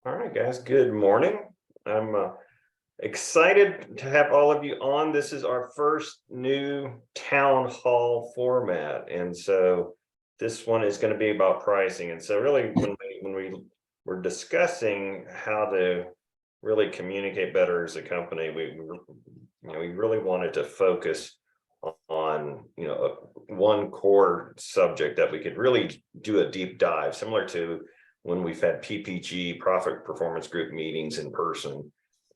All right, guys, good morning. I'm excited to have all of you on. This is our first new town hall format. And so this one is going to be about pricing. And so really when we were discussing how to really communicate better as a company, we really wanted to focus on one core subject that we could really do a deep dive, similar to when we've had PPG, Profit Performance Group meetings in person.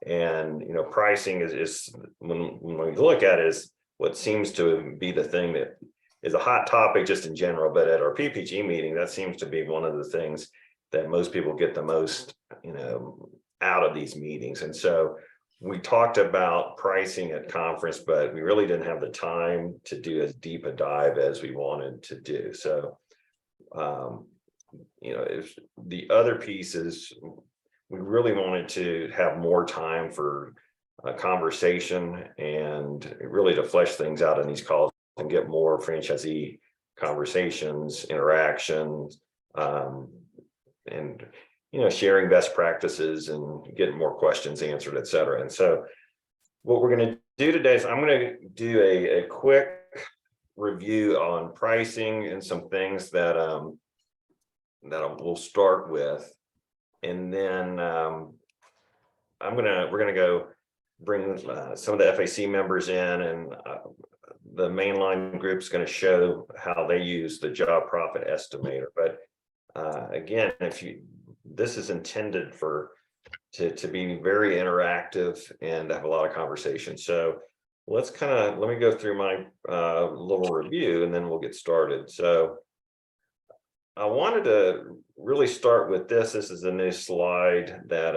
And pricing is when we look at it, is what seems to be the thing that is a hot topic just in general. But at our PPG meeting, that seems to be one of the things that most people get the most out of these meetings. And so we talked about pricing at conference, but we really didn't have the time to do as deep a dive as we wanted to do. So if the other piece is, we really wanted to have more time for a conversation and really to flesh things out in these calls and get more franchisee conversations, interactions, and sharing best practices and getting more questions answered, et cetera. And so what we're going to do today is I'm going to do a quick review on pricing and some things that we'll start with, and then we're gonna go bring some of the FAC members in, and the mainline group is going to show how they use the job profit estimator. But again, this is intended to be very interactive and have a lot of conversation. So let me go through my little review, and then we'll get started. So I wanted to really start with this. This is a new slide that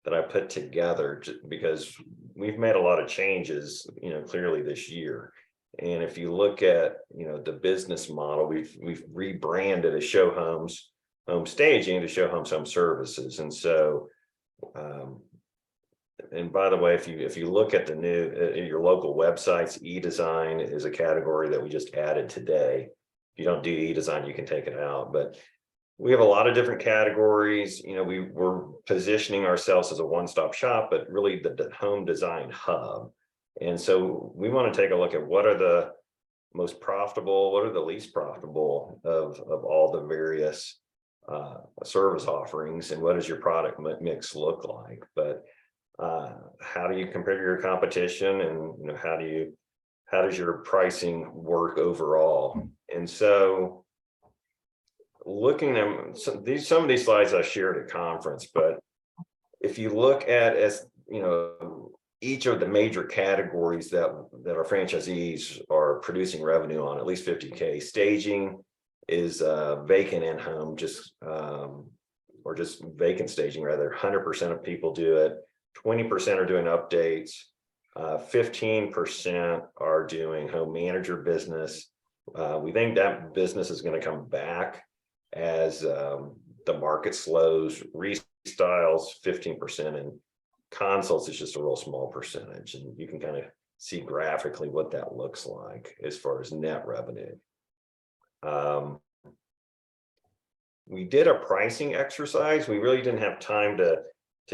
I put together because we've made a lot of changes, clearly this year. And if you look at, the business model, we've rebranded as Show Homes Home Staging to Show Homes Home Services. And so, and by the way, if you look at the new your local websites, e-design is a category that we just added today. If you don't do e-design, you can take it out. But we have a lot of different categories. We're positioning ourselves as a one-stop shop, but really the home design hub. And so we want to take a look at what are the most profitable, what are the least profitable of all the various service offerings, and what does your product mix look like. But how do you compare to your competition, and how does your pricing work overall? And so looking at some of these slides I shared at conference, but if you look at each of the major categories that our franchisees are producing revenue on, at least 50K. Staging is vacant in home, or just vacant staging rather. 100% of people do it. 20% are doing updates. 15% are doing home manager business. We think that business is going to come back as the market slows. Restyles 15%, and consults is just a real small percentage. And you can kind of see graphically what that looks like as far as net revenue. We did a pricing exercise. We really didn't have time to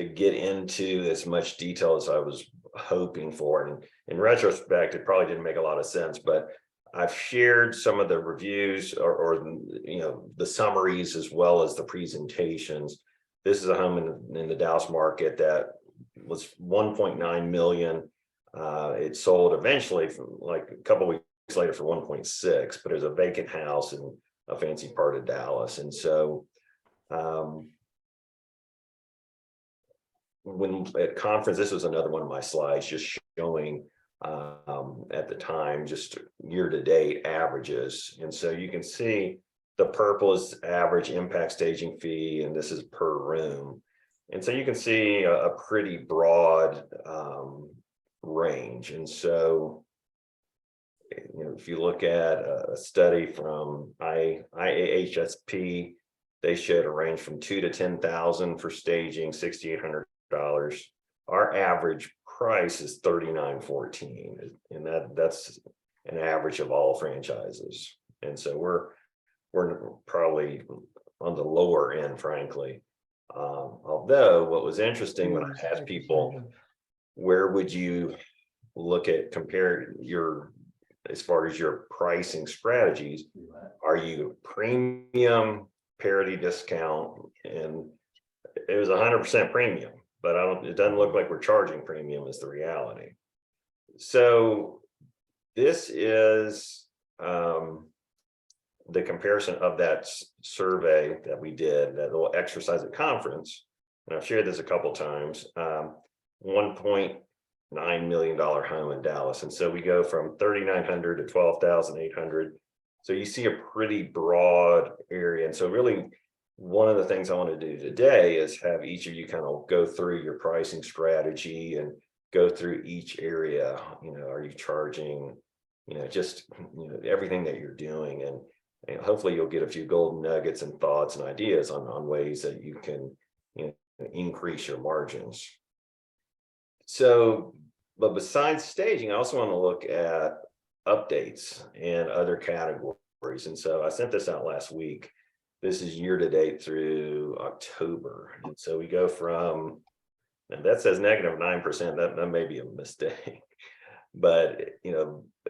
get into as much detail as I was hoping for. And in retrospect, it probably didn't make a lot of sense, but I've shared some of the reviews or the summaries as well as the presentations. This is a home in the Dallas market that was 1.9 million. It sold eventually like a couple of weeks later for 1.6, but it was a vacant house in a fancy part of Dallas. And so when at conference, this was another one of my slides just showing at the time just year-to-date averages. And so you can see the purple is average impact staging fee, and this is per room. And so you can see a pretty broad range. And so if you look at a study from IAHSP, they showed a range from $2,000 to $10,000 for staging, $6,800. Our average price is $39.14, and that's an average of all franchises. And so we're probably on the lower end, frankly. Although what was interesting when I asked people, where would you look at compare your, as far as your pricing strategies, are you premium, parity, discount? And it was 100% premium, but it doesn't look like we're charging premium is the reality. So this is the comparison of that survey that we did, that little exercise at conference, and I've shared this a couple times. $1.9 million home in Dallas, and so we go from 3,900 to 12,800. So you see a pretty broad area, and so really one of the things I want to do today is have each of you kind of go through your pricing strategy and go through each area. Are you charging, just everything that you're doing, and hopefully you'll get a few golden nuggets and thoughts and ideas on ways that you can increase your margins. So, but besides staging, I also want to look at updates and other categories. And so I sent this out last week. This is year to date through October. And so we go from, and that says -9%, that may be a mistake. But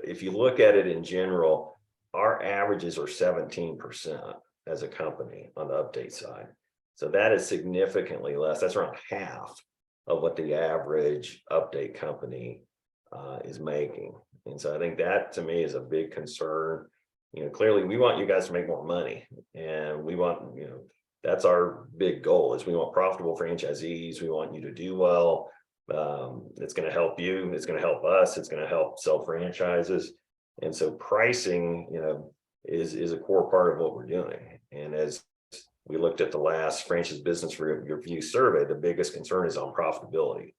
if you look at it in general, our averages are 17% as a company on the update side. So that is significantly less. That's around half of what the average update company is making. And so I think that to me is a big concern. Clearly we want you guys to make more money, and we want, that's our big goal, is we want profitable franchisees. We want you to do well. It's going to help you. It's going to help us. It's going to help sell franchises. And so pricing, is a core part of what we're doing. And as we looked at the last Franchise Business Review survey, the biggest concern is on profitability.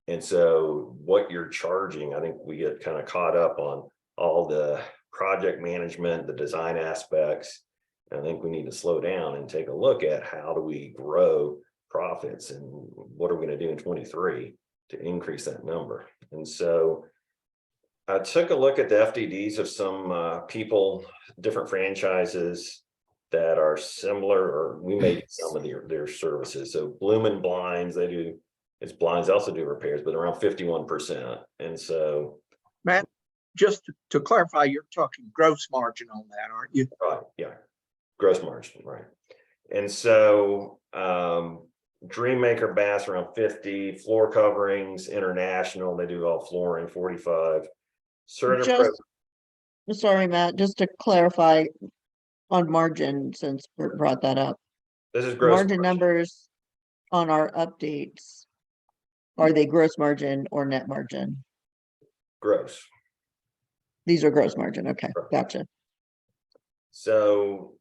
And so what you're charging, I think we get kind of caught up on all the project management, the design aspects. I think we need to slow down and take a look at how do we grow profits, and what are we going to do in 23 to increase that number. And so I took a look at the FDDs of some people, different franchises that are similar, or we may do some of their services. So Bloomin' Blinds, it's blinds, they also do repairs, but around 51%. And so Matt, just to clarify, you're talking gross margin on that, aren't you? right, yeah, gross margin, right. And so Dreammaker Bass around 50, Floor Coverings International, they do all flooring, 45. Sorry, Matt, just to clarify on margin, since Bert brought that up. This is gross Margin numbers on our updates, are they gross margin or net margin? Gross. These are gross margin. Okay, Right. gotcha. So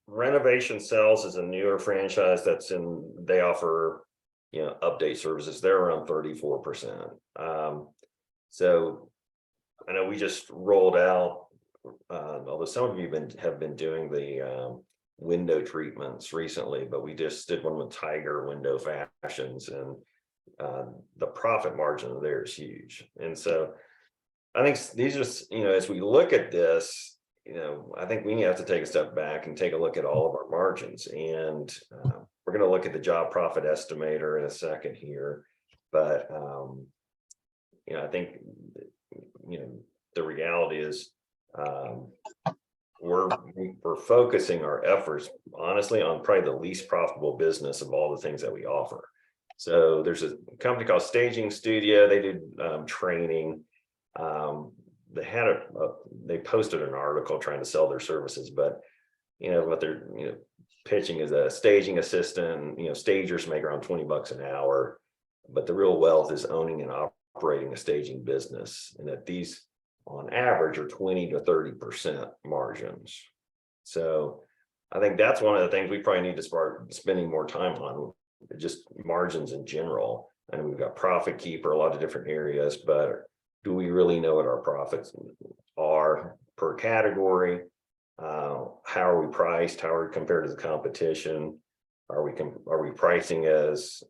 Renovation Sales is a newer franchise they offer, update services. They're around 34%. So I know we just rolled out, although some of you have been doing the window treatments recently, but we just did one with Tiger Window Fashions, and the profit margin there is huge. And so I think these are, as we look at this, I think we have to take a step back and take a look at all of our margins. And we're going to look at the job profit estimator in a second here. But, I think, the reality is we're focusing our efforts, honestly, on probably the least profitable business of all the things that we offer. So there's a company called Staging Studio. They do training. They posted an article trying to sell their services, but what they're pitching is a staging assistant. Stagers make around $20 an hour, but the real wealth is owning and operating a staging business, and that these on average are 20 to 30% margins. So I think that's one of the things we probably need to start spending more time on, just margins in general. And we've got Profit Keeper, a lot of different areas, but do we really know what our profits are per category? How are we priced? How are we compared to the competition? Are we pricing as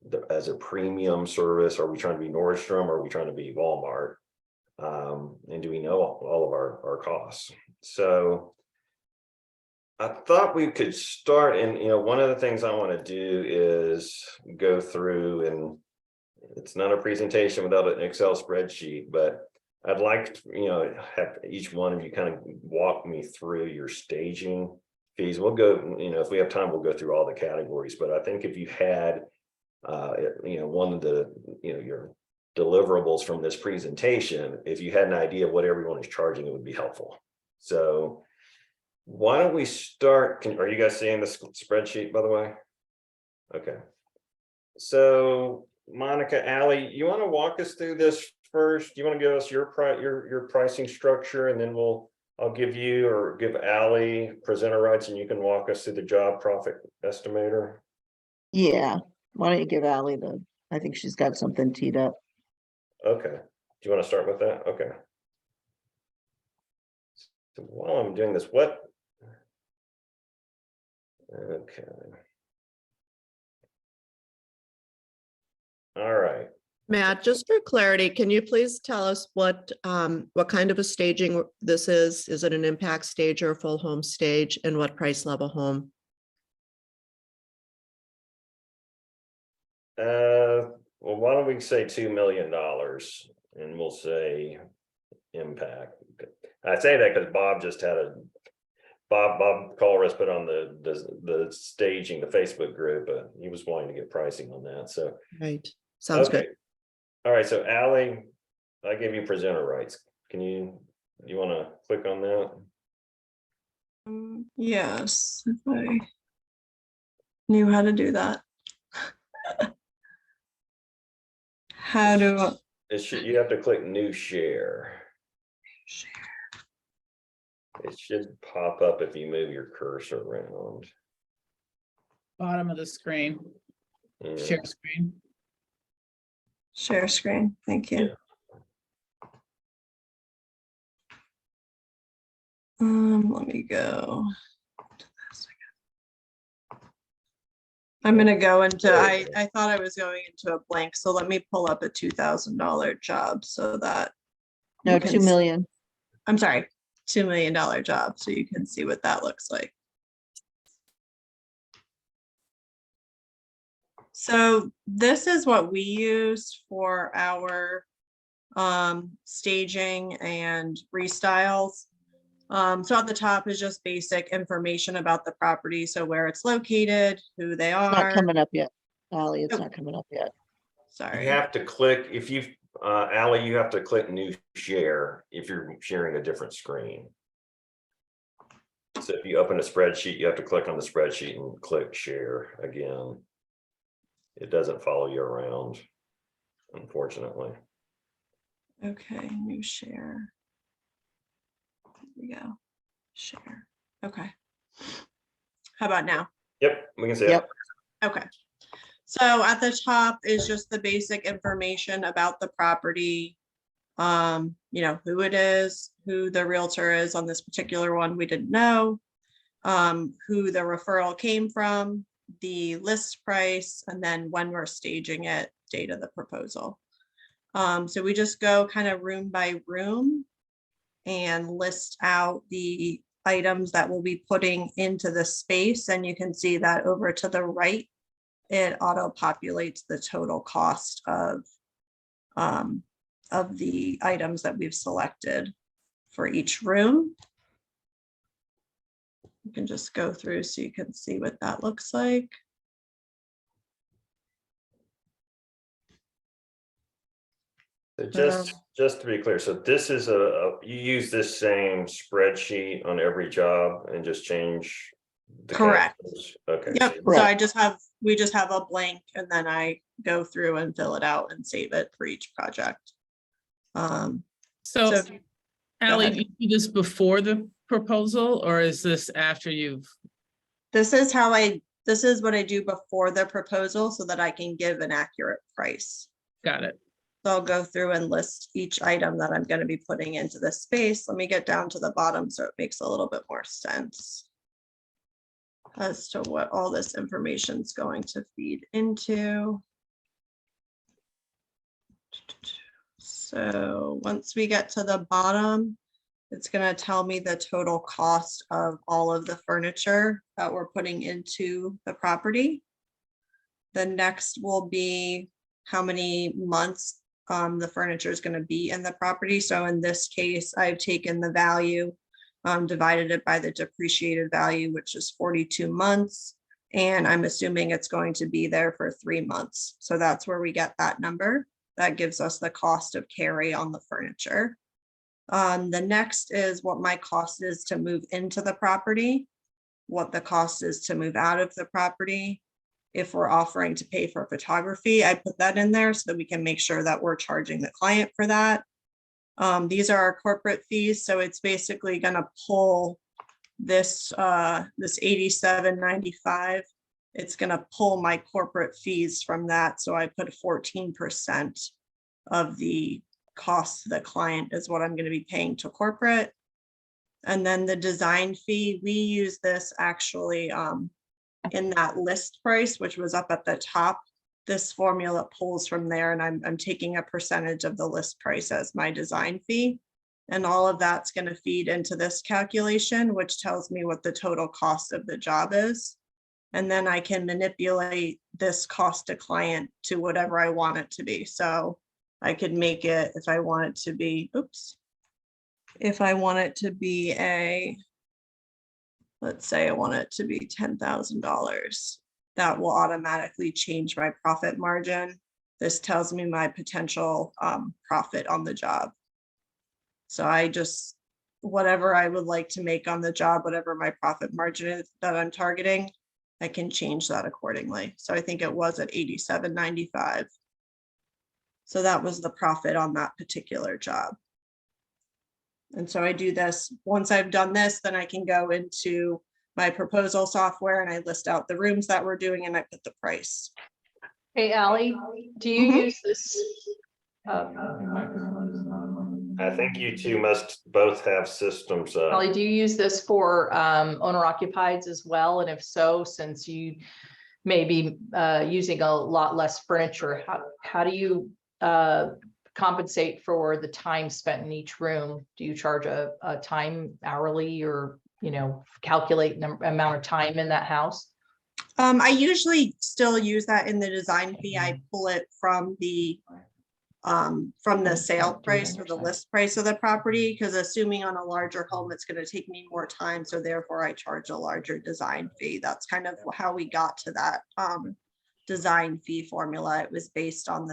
a premium service? Are we trying to be Nordstrom? Or are we trying to be Walmart? And do we know all of our costs? So I thought we could start, and one of the things I want to do is go through, and it's not a presentation without an Excel spreadsheet, but I'd like to, have each one of you kind of walk me through your staging fees. We'll go, if we have time, we'll go through all the categories, but I think if you had, one of the, your deliverables from this presentation, if you had an idea of what everyone is charging, it would be helpful. So why don't we start? Are you guys seeing this spreadsheet, by the way? Okay. So Monica, Allie, you want to walk us through this first? You want to give us your pricing structure, and then I'll give you or give Allie presenter rights, and you can walk us through the job profit estimator. Yeah, why don't you give Ally I think she's got something teed up. Okay. Do you want to start with that? Okay. So while I'm doing this, okay. All right. Matt, just for clarity, can you please tell us what kind of a staging this is? Is it an impact stage or a full home stage, and what price level home? Well, why don't we say $2 million, and we'll say impact. I say that because Bob just had Bob Colress put on the staging, the Facebook group, but he was wanting to get pricing on that. So Right, sounds good. All right, so Allie, I gave you presenter rights. You want to click on that? Yes, if I knew how to do that. How do You have to click new share. It should pop up if you move your cursor around. Bottom of the screen, Yeah. share screen. share screen? Thank you. Let me go to this again. I'm gonna go into, I thought I was going into a blank, so let me pull up a $2,000 job so that. No, you can 2 million. I'm sorry, $2 million job, so you can see what that looks like. So this is what we use for our staging and restyles. So at the top is just basic information about the property. So where it's located, who they It's not are. coming up yet. Ally, it's Oh. not coming up yet. Sorry. You have to click, if you, Allie, you have to click new share if you're sharing a different screen. So if you open a spreadsheet, you have to click on the spreadsheet and click share again. It doesn't follow you around, unfortunately. Okay, new share. There we go. Share. Okay. How about now? Yep, we can see it. Yep. Okay. So at the top is just the basic information about the property. Who it is, who the realtor is on this particular one, we didn't know. Who the referral came from, the list price, and then when we're staging it, date of the proposal. So we just go kind of room by room and list out the items that we'll be putting into the space. And you can see that over to the right, it auto populates the total cost of the items that we've selected for each room. You can just go through so you can see what that looks like. So just to be clear, so this is you use this same spreadsheet on every job and just change the Correct. categories? Okay. Yep, so- so we just have a blank and then I go through and fill it out and save it for each project. So So Allie, ahead. you do this before the proposal, or is this after you've? this is what I do before the proposal so that I can give an accurate price. Got it. So I'll go through and list each item that I'm going to be putting into this space. Let me get down to the bottom so it makes a little bit more sense as to what all this information is going to feed into. So once we get to the bottom, It's gonna tell me the total cost of all of the furniture that we're putting into the property. The next will be how many months the furniture is gonna be in the property. So in this case, I've taken the value, divided it by the depreciated value, which is 42 months. And I'm assuming it's going to be there for 3 months. So that's where we get that number. That gives us the cost of carry on the furniture. The next is what my cost is to move into the property, what the cost is to move out of the property. If we're offering to pay for photography, I put that in there so that we can make sure that we're charging the client for that. These are our corporate fees, so it's basically gonna pull this this $87.95. It's gonna pull my corporate fees from that, so I put 14% of the cost to the client is what I'm gonna be paying to corporate. And then the design fee, we use this actually in that list price, which was up at the top. This formula pulls from there, and I'm taking a percentage of the list price as my design fee. And all of that's gonna feed into this calculation, which tells me what the total cost of the job is. And then I can manipulate this cost to client to whatever I want it to be. So I could make it, if I want it to be, if I want it to be let's say I want it to be $10,000, that will automatically change my profit margin. This tells me my potential profit on the job. So I just, whatever I would like to make on the job, whatever my profit margin is that I'm targeting, I can change that accordingly. So I think it was at $87.95. So that was the profit on that particular job. And so I do this, once I've done this, then I can go into my proposal software and I list out the rooms that we're doing and I put the price. Hey, Ally, do you Mhm. use this? I think you two must both have systems. Ally, do you use this for owner occupieds as well? And if so, since you may be using a lot less furniture, how do you compensate for the time spent in each room? Do you charge a time hourly or, calculate the amount of time in that house? I usually still use that in the design fee. I pull it from the sale price or the list price of the property, because assuming on a larger home, it's going to take me more time. So therefore I charge a larger design fee. That's kind of how we got to that design fee formula. It was based on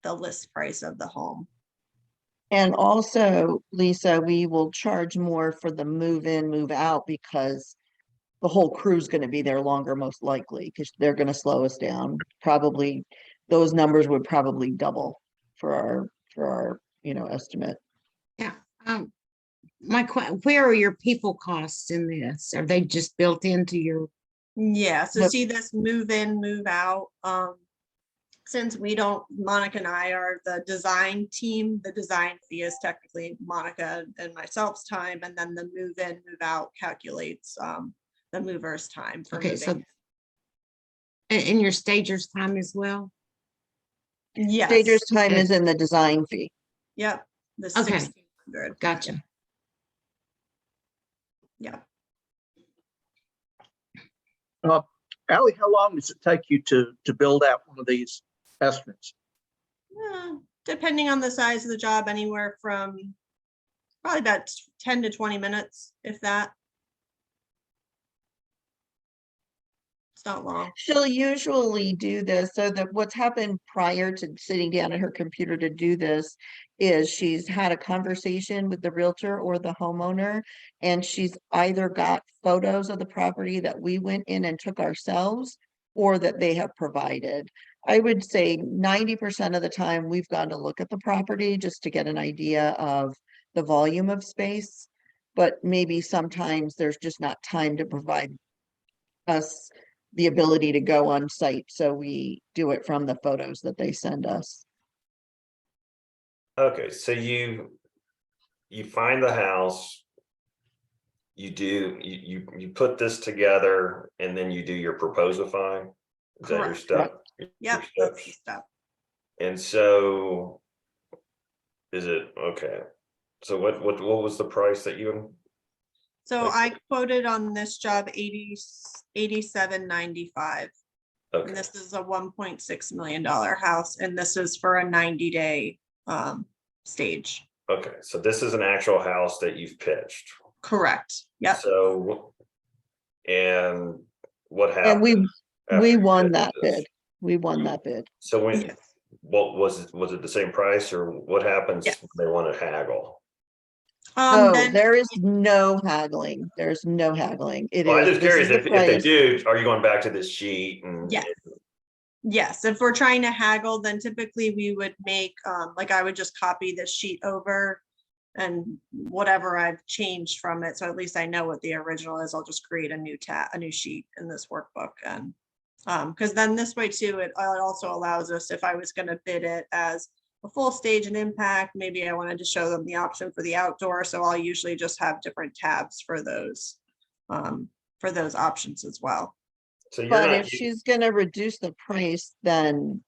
the list price of the home. And also, Lisa, we will charge more for the move in, move out because the whole crew's gonna be there longer, most likely, because they're gonna slow us down. Probably, those numbers would probably double for our, estimate. Yeah, where are your people costs in this? Are they just built into your? Yeah, so Yep. see this move in, move out. Since Monica and I are the design team, the design fee is technically Monica and myself's time, and then the move in, move out calculates the mover's time for Okay, so moving. and your stager's time as well? Yes, Stager's time Okay. is in the design fee. yep, the Okay. 1,600, Gotcha. yeah. Ally, how long does it take you to build out one of these estimates? Depending on the size of the job, anywhere from probably about 10 to 20 minutes, if that. It's not long. She'll usually do this, so that what's happened prior to sitting down at her computer to do this is she's had a conversation with the realtor or the homeowner, and she's either got photos of the property that we went in and took ourselves or that they have provided. I would say 90% of the time we've gone to look at the property just to get an idea of the volume of space, but maybe sometimes there's just not time to provide us the ability to go on site, so we do it from the photos that they send us. Okay, so you find the house. You put this together and then you do your proposify. Is that your Correct. step? Yep, Your that's the steps? step. And so is it okay? So what was the price that you, So Okay. I quoted on this job 87.95. And okay, this is a $1.6 million house, and this is for a 90-day stage. okay, so this is an actual house that you've pitched. Correct. Yep. So, and what And happened? we after you won pitched that this? bid. We won that bid. So when, Yes. what was it the same price or what happens Yes. when they want to haggle? Oh, Then there is no haggling. There's no haggling. It Well, I'm is, just this curious is the if they price. do, are you going back to this sheet and? Yes. Yes, if we're trying to haggle, then typically we would make, like I would just copy this sheet over and whatever I've changed from it. So at least I know what the original is. I'll just create a new sheet in this workbook. And because then this way too, it also allows us, if I was going to bid it as a full stage and impact, maybe I wanted to show them the option for the outdoor. So I'll usually just have different tabs for those options as well. So you're But not, if she's gonna reduce the price, then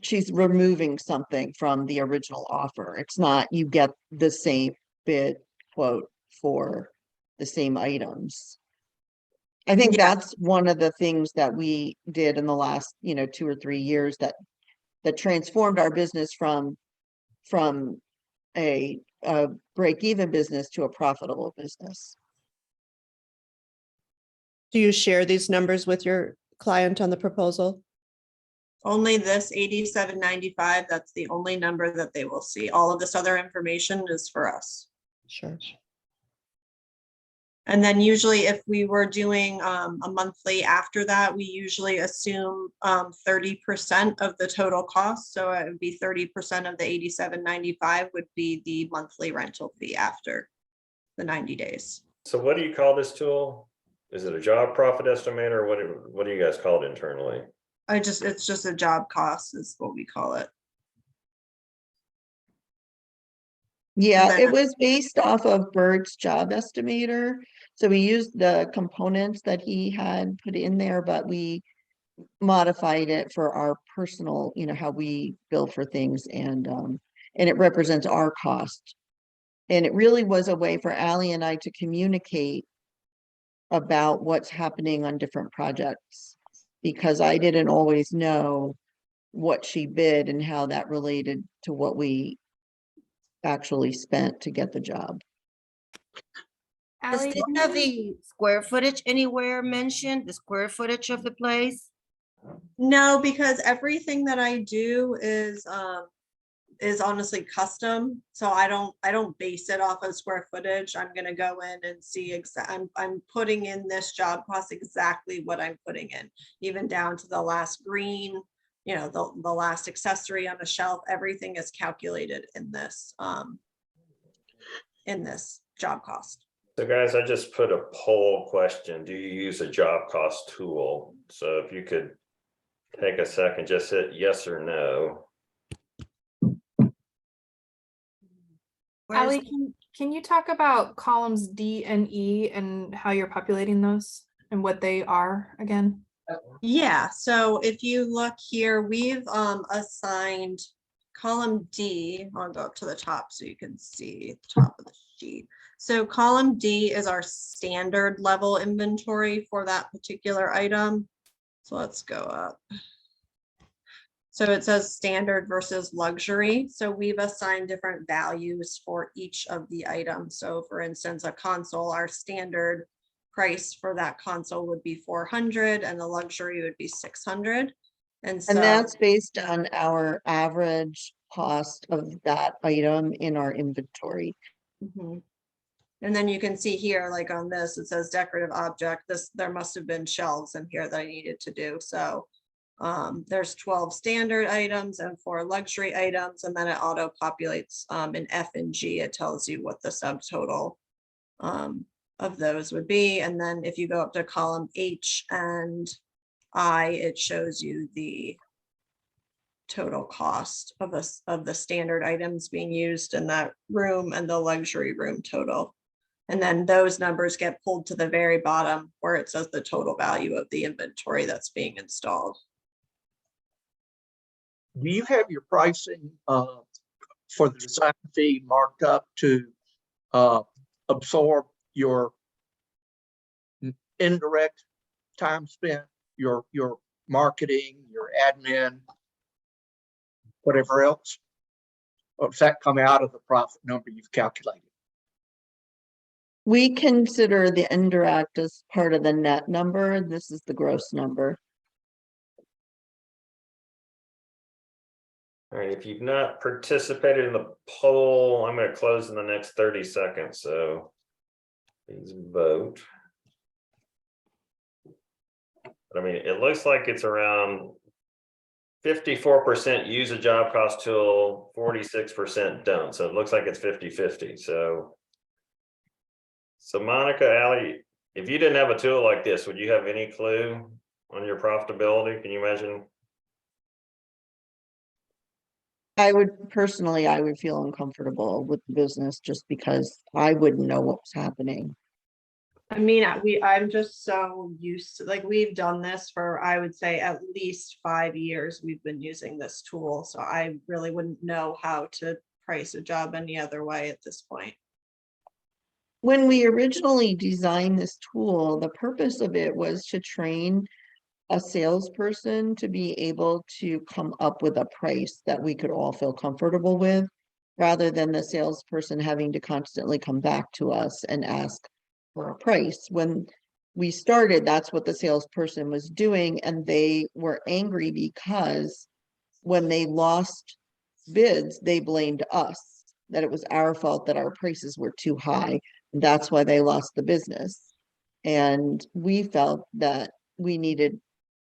she's removing something from the original offer. It's not, you get the same bid quote for the same items. I think Yeah. that's one of the things that we did in the last, 2 or 3 years that transformed our business from a break-even business to a profitable business. Do you share these numbers with your client on the proposal? Only this 87.95, that's the only number that they will see. All of this other information is for us. Sure. And then usually if we were doing a monthly after that, we usually assume 30% of the total cost. So it would be 30% of the 87.95 would be the monthly rental fee after the 90 days. so what do you call this tool? Is it a job profit estimator or what do you guys call it internally? It's just a job cost is what we call it. Yeah, then- it was based off of Berg's job estimator. So we used the components that he had put in there, but we modified it for our personal, how we bill for things and it represents our cost. And it really was a way for Ally and I to communicate about what's happening on different projects. Because I didn't always know what she bid and how that related to what we actually spent to get the job. Does Ally, this have the square footage anywhere mentioned, the square footage of the place? No, because everything that I do is honestly custom. So I don't base it off of square footage. I'm gonna go in and see I'm putting in this job cost exactly what I'm putting in, even down to the last green, the last accessory on the shelf. Everything is calculated in this job cost. So guys, I just put a poll question. Do you use a job cost tool? So if you could take a second, just hit yes or no. Where's Ally, the- can you talk about columns D and E and how you're populating those and what they are again? Yeah, so if you look here, we've assigned column D. I'll go up to the top so you can see the top of the sheet. So column D is our standard level inventory for that particular item. So let's go up. So it says standard versus luxury. So we've assigned different values for each of the items. So for instance, a console, our standard price for that console would be 400 and the luxury would be 600. And so And that's based on our average cost of that item in our inventory. Mhm. And then you can see here, like on this, it says decorative object. There must have been shelves in here that I needed to do. So there's 12 standard items and 4 luxury items, and then it auto populates in F and G. It tells you what the subtotal of those would be. And then if you go up to column H and I, it shows you the total cost of the standard items being used in that room and the luxury room total. And then those numbers get pulled to the very bottom where it says the total value of the inventory that's being installed. Do you have your pricing for the design fee marked up to absorb your indirect time spent, your marketing, your admin, whatever else? Or does that come out of the profit number you've calculated? We consider the indirect as part of the net number. This is the gross number. All right, if you've not participated in the poll, I'm gonna close in the next 30 seconds, so please vote. But I mean, it looks like it's around 54% use a job cost tool, 46% don't. So it looks like it's 50-50. So Monica, Ally, if you didn't have a tool like this, would you have any clue on your profitability? Can you imagine? I would feel uncomfortable with the business just because I wouldn't know what was happening. I mean, I'm just so used to, like, we've done this for, I would say, at least 5 years. We've been using this tool, so I really wouldn't know how to price a job any other way at this point. When we originally designed this tool, the purpose of it was to train a salesperson to be able to come up with a price that we could all feel comfortable with, rather than the salesperson having to constantly come back to us and ask for a price. When we started, that's what the salesperson was doing, and they were angry because when they lost bids, they blamed us, that it was our fault that our prices were too high. That's why they lost the business. And we felt that we needed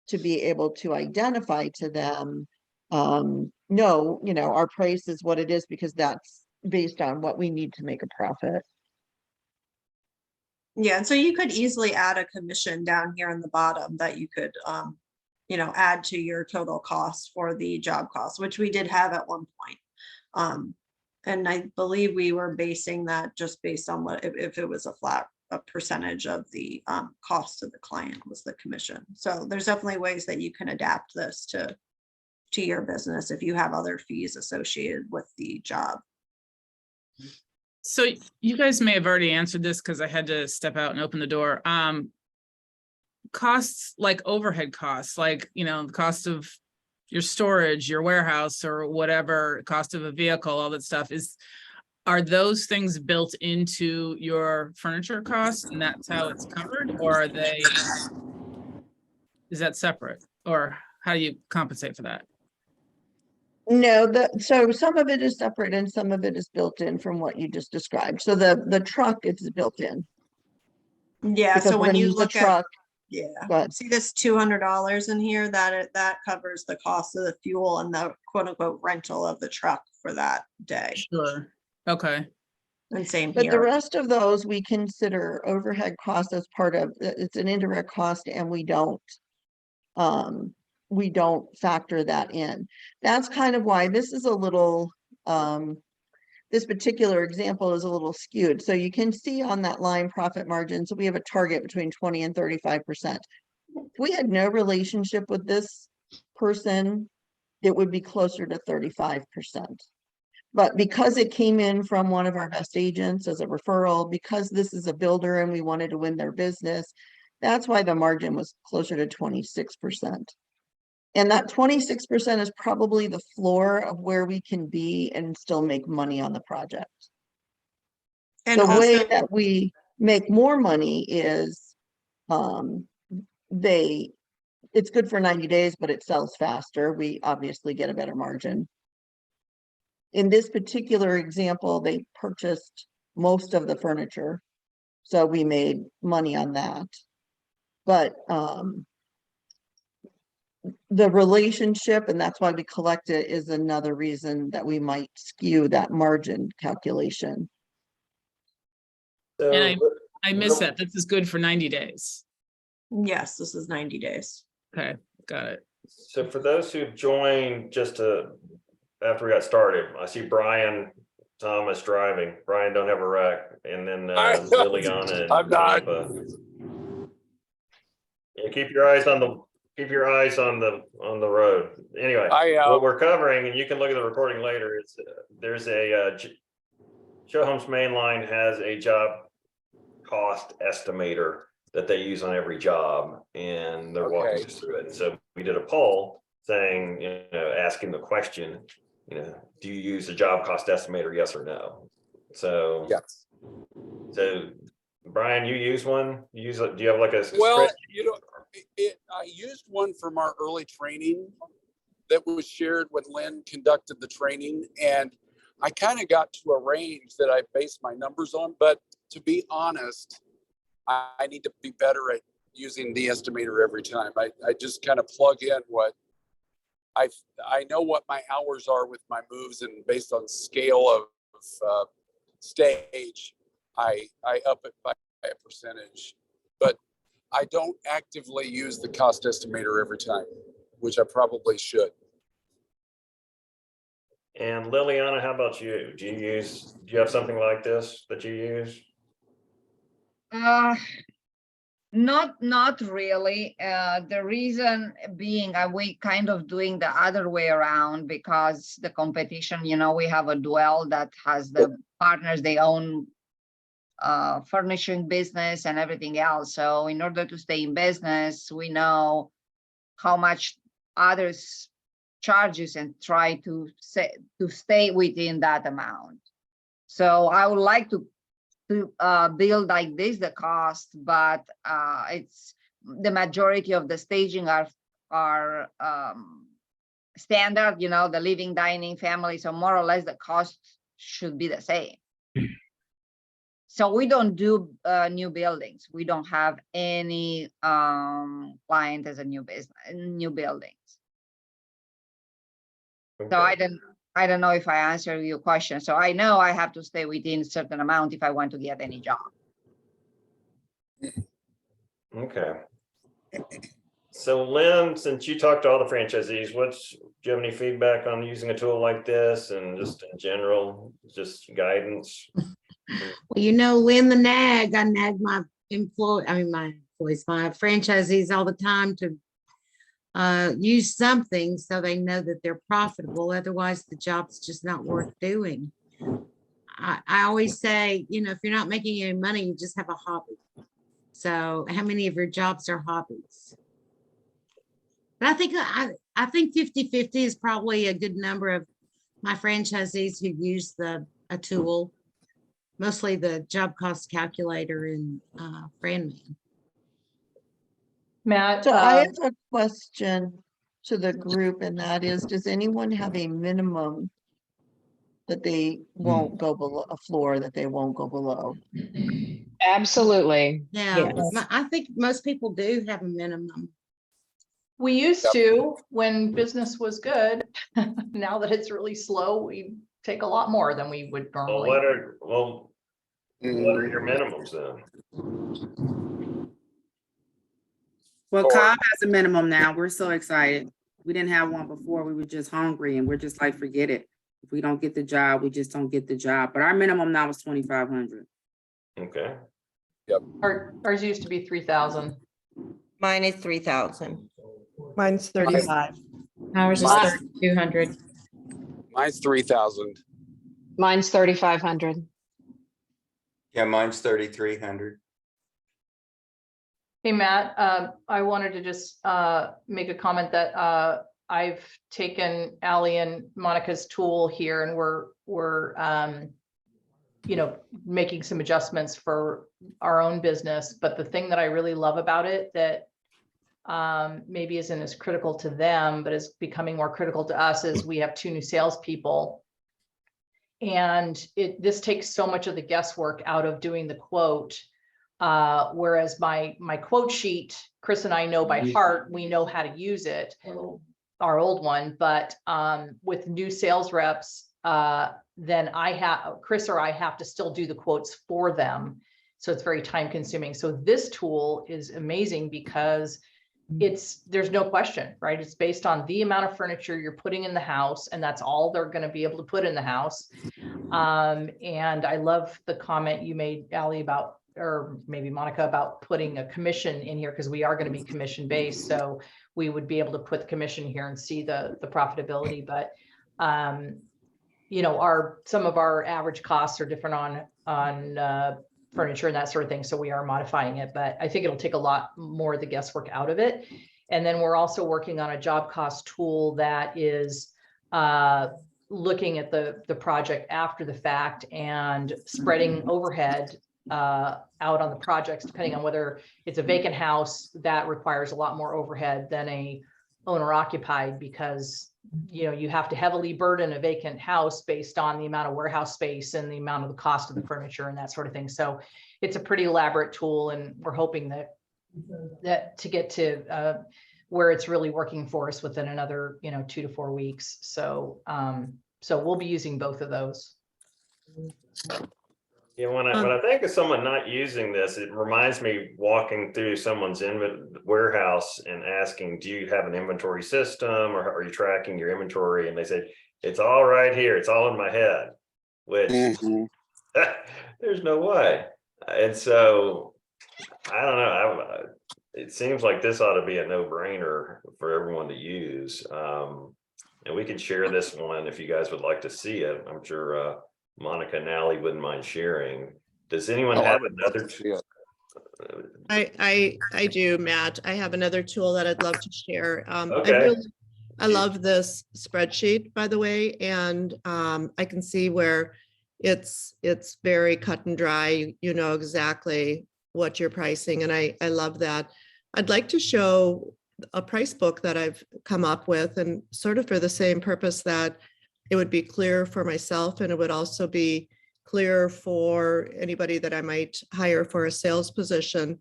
to be able to identify to them, no, our price is what it is because that's based on what we need to make a profit. Yeah, and so you could easily add a commission down here in the bottom that you could, add to your total cost for the job cost, which we did have at one point. And I believe we were basing that just based on what, if it was a percentage of the cost of the client was the commission. So there's definitely ways that you can adapt this to your business if you have other fees associated with the job. So you guys may have already answered this because I had to step out and open the door. Costs like overhead costs, like, the cost of your storage, your warehouse or whatever, cost of a vehicle, all that stuff are those things built into your furniture costs and that's how it's covered? Or is that separate? Or how do you compensate for that? No, so some of it is separate and some of it is built in from what you just described. So the truck is built in. Yeah, Because so when you the look at, truck, yeah, go ahead. see this $200 in here, that covers the cost of the fuel and the quote unquote rental of the truck for that day. Sure. Okay. And same But the here. rest of those, we consider overhead costs as part of, it's an indirect cost and we don't factor that in. That's kind of why this is a little, this particular example is a little skewed. So you can see on that line profit margin, so we have a target between 20 and 35%. If we had no relationship with this person, it would be closer to 35%. But because it came in from one of our best agents as a referral, because this is a builder and we wanted to win their business, that's why the margin was closer to 26%. And that 26% is probably the floor of where we can be and still make money on the project. And The way also, that we make more money is it's good for 90 days, but it sells faster. We obviously get a better margin. In this particular example, they purchased most of the furniture, so we made money on that. But the relationship, and that's why we collect it, is another reason that we might skew that margin calculation. So, And I missed that. This is good for 90 days. yes, this is 90 days. Okay, got it. So for those who've joined after we got started, I see Brian Thomas driving. Brian, don't have a wreck. And then Liliana and I'm not. Tampa. Yeah, keep your eyes on the road. Anyway, what we're covering, and you can look at the recording later, is there's a Show Homes Mainline has a job cost estimator that they use on every job, and they're walking Okay. us through it. And so we did a poll saying, asking the question, do you use a job cost estimator, yes or no? So, Yes. so Brian, you use one? Do you have like a Well, spreadsheet? I used one from our early training that was shared when Lynn conducted the training, and I kind of got to a range that I based my numbers on. But to be honest, I need to be better at using the estimator every time. I just kind of plug in what I know what my hours are with my moves, and based on scale of stage, I up it by a percentage. But I don't actively use the cost estimator every time, which I probably should. And Liliana, how about you? Do you have something like this that you use? Not really. The reason being, we kind of doing the other way around because the competition, we have a Dwell that has the partners, they own furnishing business and everything else. So in order to stay in business, we know how much others charges and try to stay within that amount. So I would like to build like this the cost, but it's the majority of the staging are standard, the living, dining, family. So more or less the cost should be the same. So we don't do new buildings. We don't have any client as a new buildings. So I don't know if I answered your question. So I know I have to stay within a certain amount if I want to get any job. Okay. So Lynn, since you talked to all the franchisees, do you have any feedback on using a tool like this, and just in general, just guidance? Well, Lynn the nag, I nag my franchisees all the time to use something so they know that they're profitable. Otherwise, the job's just not worth doing. I always say, if you're not making any money, you just have a hobby. So how many of your jobs are hobbies? But I think 50-50 is probably a good number of my franchisees who use a tool, mostly the job cost calculator and FranMan. Matt, So I have a question to the group, and that is, does anyone have a minimum that they won't go below, a floor that they won't go below? Absolutely. Yeah, Yes. I think most people do have a minimum. we used to when business was good. Now that it's really slow, we take a lot more than we would Well, normally. what are your minimums then? Well, Cobb has a minimum now. We're so excited. We didn't have one before. We were just hungry and we're just like, forget it. If we don't get the job, we just don't get the job. But our minimum now is 2,500. Okay. Ours used to be 3,000. Mine is 3,000. Mine's 35. Ours is 3,200. Mine's 3,000. Mine's 3,500. Yeah, mine's 3,300. Hey, Matt, I wanted to just make a comment that I've taken Ally and Monica's tool here, and we're making some adjustments for our own business. But the thing that I really love about it that maybe isn't as critical to them, but is becoming more critical to us, is we have 2 new salespeople. And this takes so much of the guesswork out of doing the quote. Whereas my quote sheet, Chris and I know by heart, we know how to use it, our old one, but with new sales reps, then Chris or I have to still do the quotes for them. So it's very time consuming. So this tool is amazing because there's no question, right? It's based on the amount of furniture you're putting in the house, and that's all they're going to be able to put in the house. And I love the comment you made, Ally, about, or maybe Monica, about putting a commission in here, because we are going to be commission based. So we would be able to put the commission here and see the profitability. But you know, some of our average costs are different on furniture and that sort of thing. So we are modifying it, but I think it'll take a lot more of the guesswork out of it. And then we're also working on a job cost tool that is looking at the project after the fact and spreading overhead out on the projects, depending on whether it's a vacant house that requires a lot more overhead than a owner occupied, because you know, you have to heavily burden a vacant house based on the amount of warehouse space and the amount of the cost of the furniture and that sort of thing. So it's a pretty elaborate tool, and we're hoping that to get to where it's really working for us within another, you know, 2 to 4 weeks. So so we'll be using both of those. Yeah, when I think of someone not using this, it reminds me walking through someone's warehouse and asking, do you have an inventory system, or are you tracking your inventory? And they say, it's all right here. It's all in my head, which there's no way. And so I don't know. It seems like this ought to be a no-brainer for everyone to use. And we can share this one if you guys would like to see it. I'm sure Monica and Ally wouldn't mind sharing. Does anyone have another? I do, Matt. I have another tool that I'd love to share. Okay. I love this spreadsheet, by the way, and I can see where it's very cut and dry. You know exactly what you're pricing, and I love that. I'd like to show a price book that I've come up with, and sort of for the same purpose, that it would be clear for myself, and it would also be clear for anybody that I might hire for a sales position.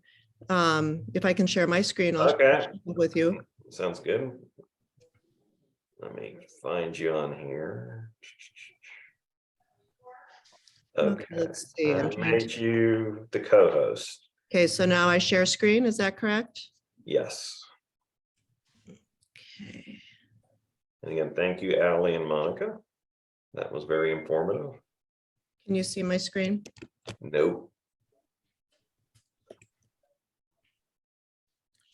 If I can share my screen, I'll share it with you. Sounds good. Let me find you on here. Okay, let's see. I made you the co-host. Okay, so now I share screen, is that correct? Yes. Okay. And again, thank you, Ally and Monica. That was very informative. Can you see my screen? Nope.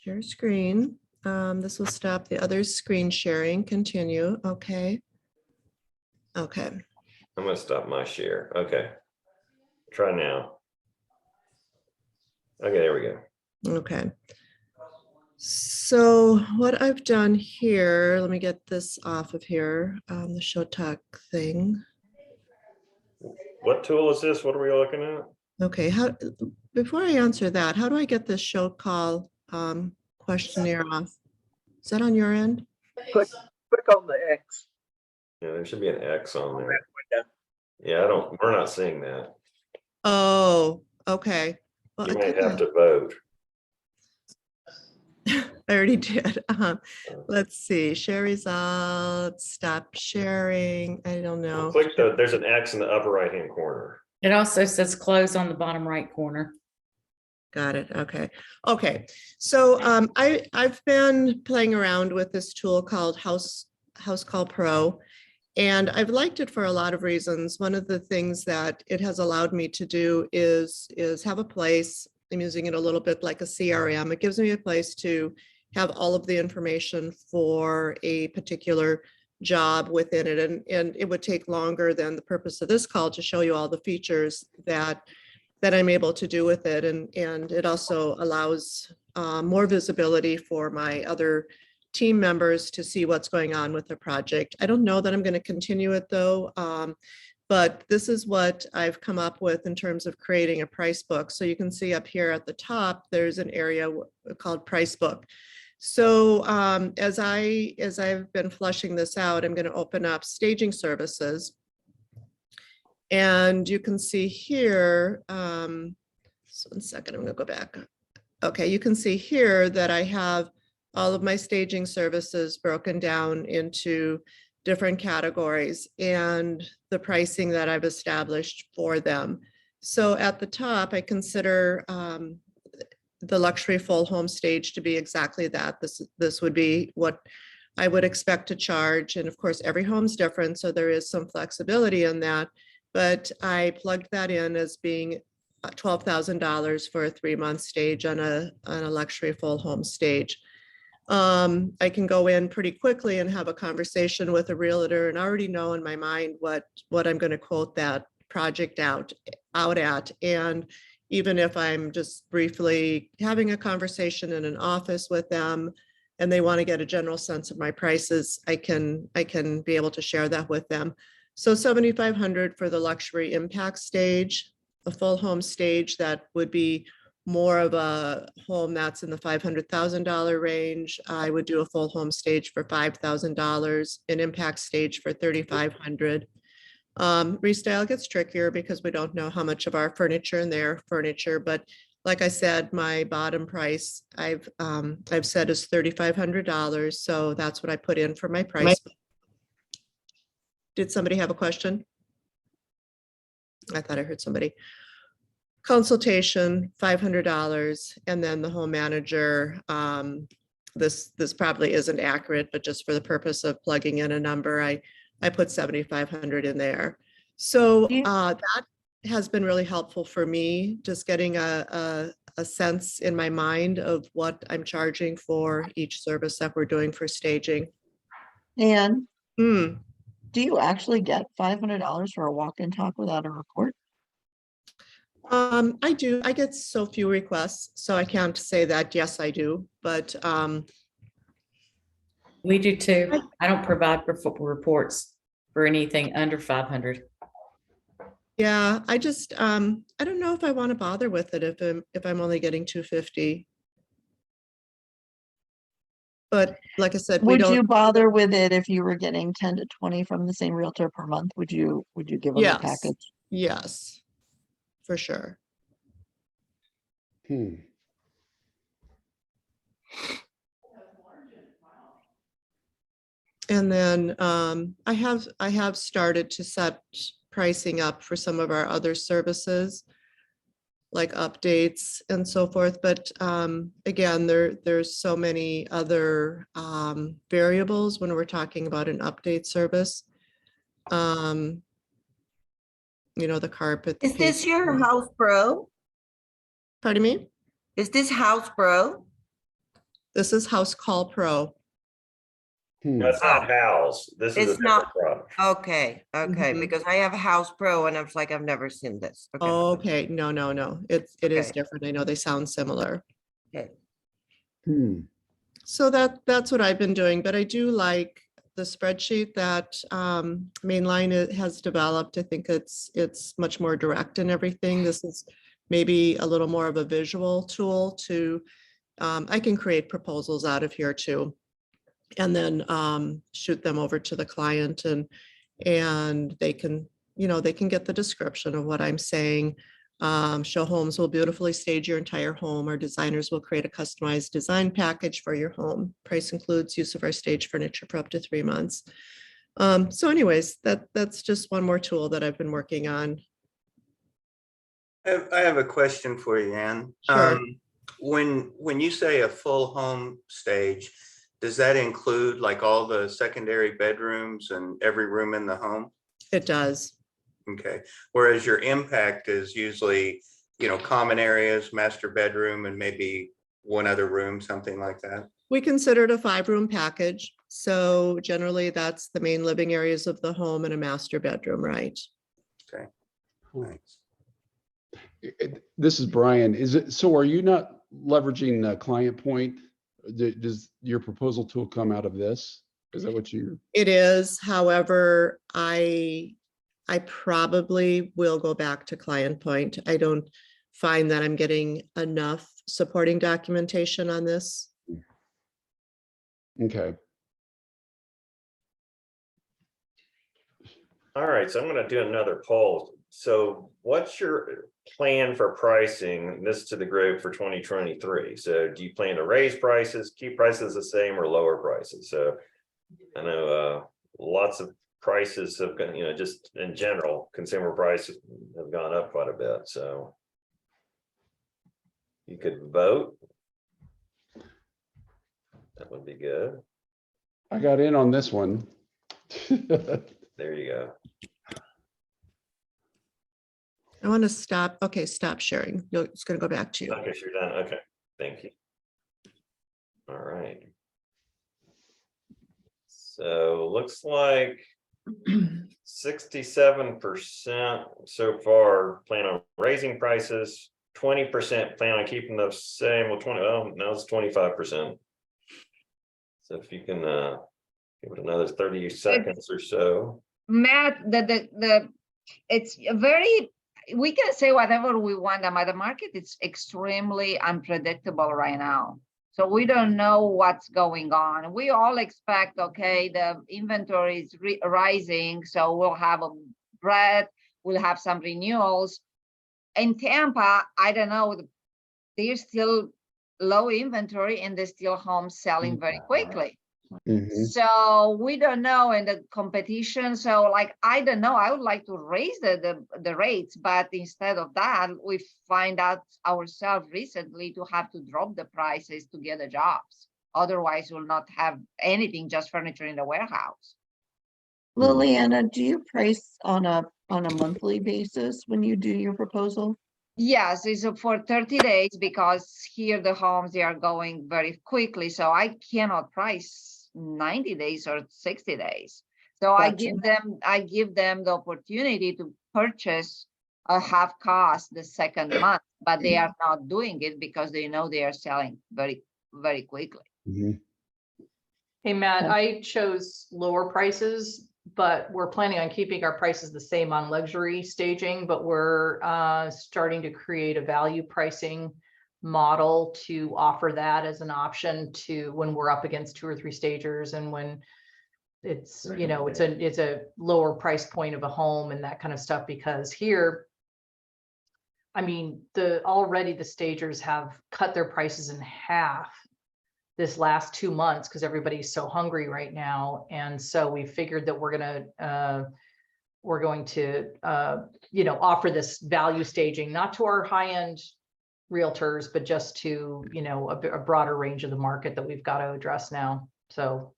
Share screen. This will stop the other screen sharing. Continue. Okay. Okay. I'm gonna stop my share. Okay. Try now. Okay, there we go. Okay. So what I've done here, let me get this off of here, the show talk thing. What tool is this? What are we looking at? Okay, before I answer that, how do I get this show call questionnaire off? Is that on your end? Click on the X. Yeah, there should be an X on there. Yeah, we're not seeing that. Oh, okay. Well, You I may could have to vote. I already did. Let's see, share results, stop sharing. I don't know. Click there's an X in the upper right-hand corner. It also says close on the bottom right corner. Got it. Okay. Okay. So I've been playing around with this tool called House Call Pro, and I've liked it for a lot of reasons. One of the things that it has allowed me to do is have a place. I'm using it a little bit like a CRM. It gives me a place to have all of the information for a particular job within it. And it would take longer than the purpose of this call to show you all the features that I'm able to do with it. And it also allows more visibility for my other team members to see what's going on with the project. I don't know that I'm going to continue it though. But this is what I've come up with in terms of creating a price book. So you can see up here at the top, there's an area called price book. So as I've been flushing this out, I'm going to open up staging services. And you can see here, so 1 second, I'm going to go back. Okay, you can see here that I have all of my staging services broken down into different categories and the pricing that I've established for them. So at the top, I consider the luxury full home stage to be exactly that. This would be what I would expect to charge. And of course, every home's different, so there is some flexibility in that. But I plugged that in as being $12,000 for a 3-month stage on a luxury full home stage. I can go in pretty quickly and have a conversation with a realtor and already know in my mind what I'm going to quote that project out at. And even if I'm just briefly having a conversation in an office with them and they want to get a general sense of my prices, I can be able to share that with them. So 7,500 for the luxury impact stage, a full home stage that would be more of a home that's in the $500,000 range. I would do a full home stage for $5,000, an impact stage for $3,500. Restyle gets trickier because we don't know how much of our furniture and their furniture, but like I said, my bottom price I've said is $3,500. So that's what I put in for my price. Did somebody have a question? I thought I heard somebody. Consultation, $500, and then the home manager. This probably isn't accurate, but just for the purpose of plugging in a number, I put 7,500 in there. So that has been really helpful for me, just getting a sense in my mind of what I'm charging for each service that we're doing for staging. And do you actually get $500 for a walk-in talk without a report? I do. I get so few requests, so I can't say that, yes, I do, but We do too. I don't provide reports for anything under 500. yeah, I just, I don't know if I want to bother with it if I'm only getting 250. But like I said, we Would don't. you bother with it if you were getting 10 to 20 from the same realtor per month? Would you give them a Yes, package? yes, for sure. And then I have started to set pricing up for some of our other services, like updates and so forth. But again, there's so many other variables when we're talking about an update service. You know, the carpet. Is this your House Pro? Pardon me? Is this House Pro? This is House Call Pro. That's not House. This is a It's different not, product. okay, because I have a House Pro and I was like, I've never seen this. Okay. Okay, no. It is Okay. different. I know they sound similar. Okay. So that's what I've been doing, but I do like the spreadsheet that Mainline has developed. I think it's much more direct in everything. This is maybe a little more of a visual tool to, I can create proposals out of here too. And then shoot them over to the client and they can, they can get the description of what I'm saying. Show Homes will beautifully stage your entire home. Our designers will create a customized design package for your home. Price includes use of our stage furniture for up to 3 months. So anyways, that's just one more tool that I've been working on. I have a question for you, Ann. Sure. When you say a full home stage, does that include like all the secondary bedrooms and every room in the home? It does. Okay. Whereas your impact is usually, common areas, master bedroom, and maybe one other room, something like that. We consider it a 5-room package. So generally that's the main living areas of the home and a master bedroom, right? Okay. Thanks. This is Brian. So are you not leveraging Client Point? Does your proposal tool come out of this? Is that what you? It is. However, I probably will go back to Client Point. I don't find that I'm getting enough supporting documentation on this. Okay. All right, so I'm going to do another poll. So what's your plan for pricing this to the group for 2023? So do you plan to raise prices, keep prices the same, or lower prices? So I know lots of prices have gone, just in general, consumer prices have gone up quite a bit. So you could vote. That would be good. I got in on this one. There you go. I want to stop. Okay, stop sharing. It's going to go back to you. Okay, so you're done. Okay, thank you. All right. So looks like 67% so far plan on raising prices, 20% plan on keeping the same, well, 20, oh, now it's 25%. So if you can give it another 30 seconds or so. Matt, it's a very, we can say whatever we want about the market. It's extremely unpredictable right now. So we don't know what's going on. We all expect, okay, the inventory is rising, so we'll have a breadth, we'll have some renewals. In Tampa, I don't know, there's still low inventory and there's still homes selling very quickly. So we don't know in the competition. So like, I don't know, I would like to raise the rates, but instead of that, we find out ourselves recently to have to drop the prices to get the jobs. Otherwise we'll not have anything, just furniture in the warehouse. Liliana, do you price on a monthly basis when you do your proposal? Yes, it's for 30 days because here the homes, they are going very quickly. So I cannot price 90 days or 60 days. So I give them the opportunity to purchase a half cost the second month, but they are not doing it because they know they are selling very, very quickly. Hey, Matt, I chose lower prices, but we're planning on keeping our prices the same on luxury staging, but we're starting to create a value pricing model to offer that as an option to when we're up against 2 or 3 stagers and when it's, you know, it's a lower price point of a home and that kind of stuff, because here, I mean, already the stagers have cut their prices in half this last 2 months because everybody's so hungry right now. And so we figured that we're going to you know, offer this value staging, not to our high-end realtors, but just to, you know, a broader range of the market that we've got to address now. So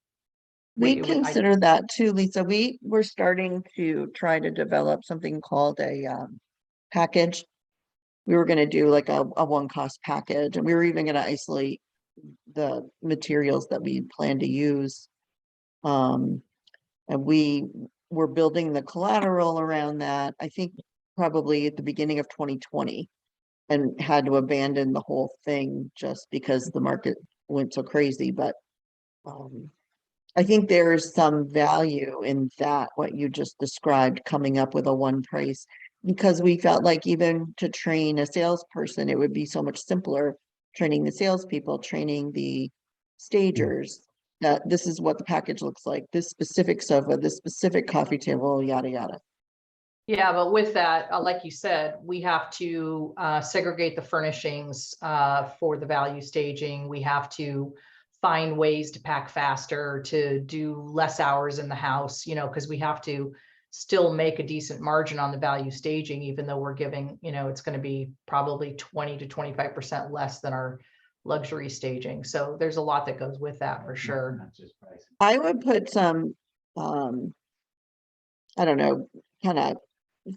We consider that too, Lisa. We're starting to try to develop something called a package. We were going to do like a one cost package, and we were even going to isolate the materials that we plan to use. And we were building the collateral around that, I think probably at the beginning of 2020. And had to abandon the whole thing just because the market went so crazy. But I think there's some value in that, what you just described, coming up with a one price, because we felt like even to train a salesperson, it would be so much simpler training the salespeople, training the stagers, that this is what the package looks like, this specific sofa, this specific coffee table, yada, yada. Yeah, but with that, like you said, we have to segregate the furnishings for the value staging. We have to find ways to pack faster, to do less hours in the house, you know, because we have to still make a decent margin on the value staging, even though we're giving, you know, it's going to be probably 20 to 25% less than our luxury staging. So there's a lot that goes with that for sure. I would put some, I don't know, kind of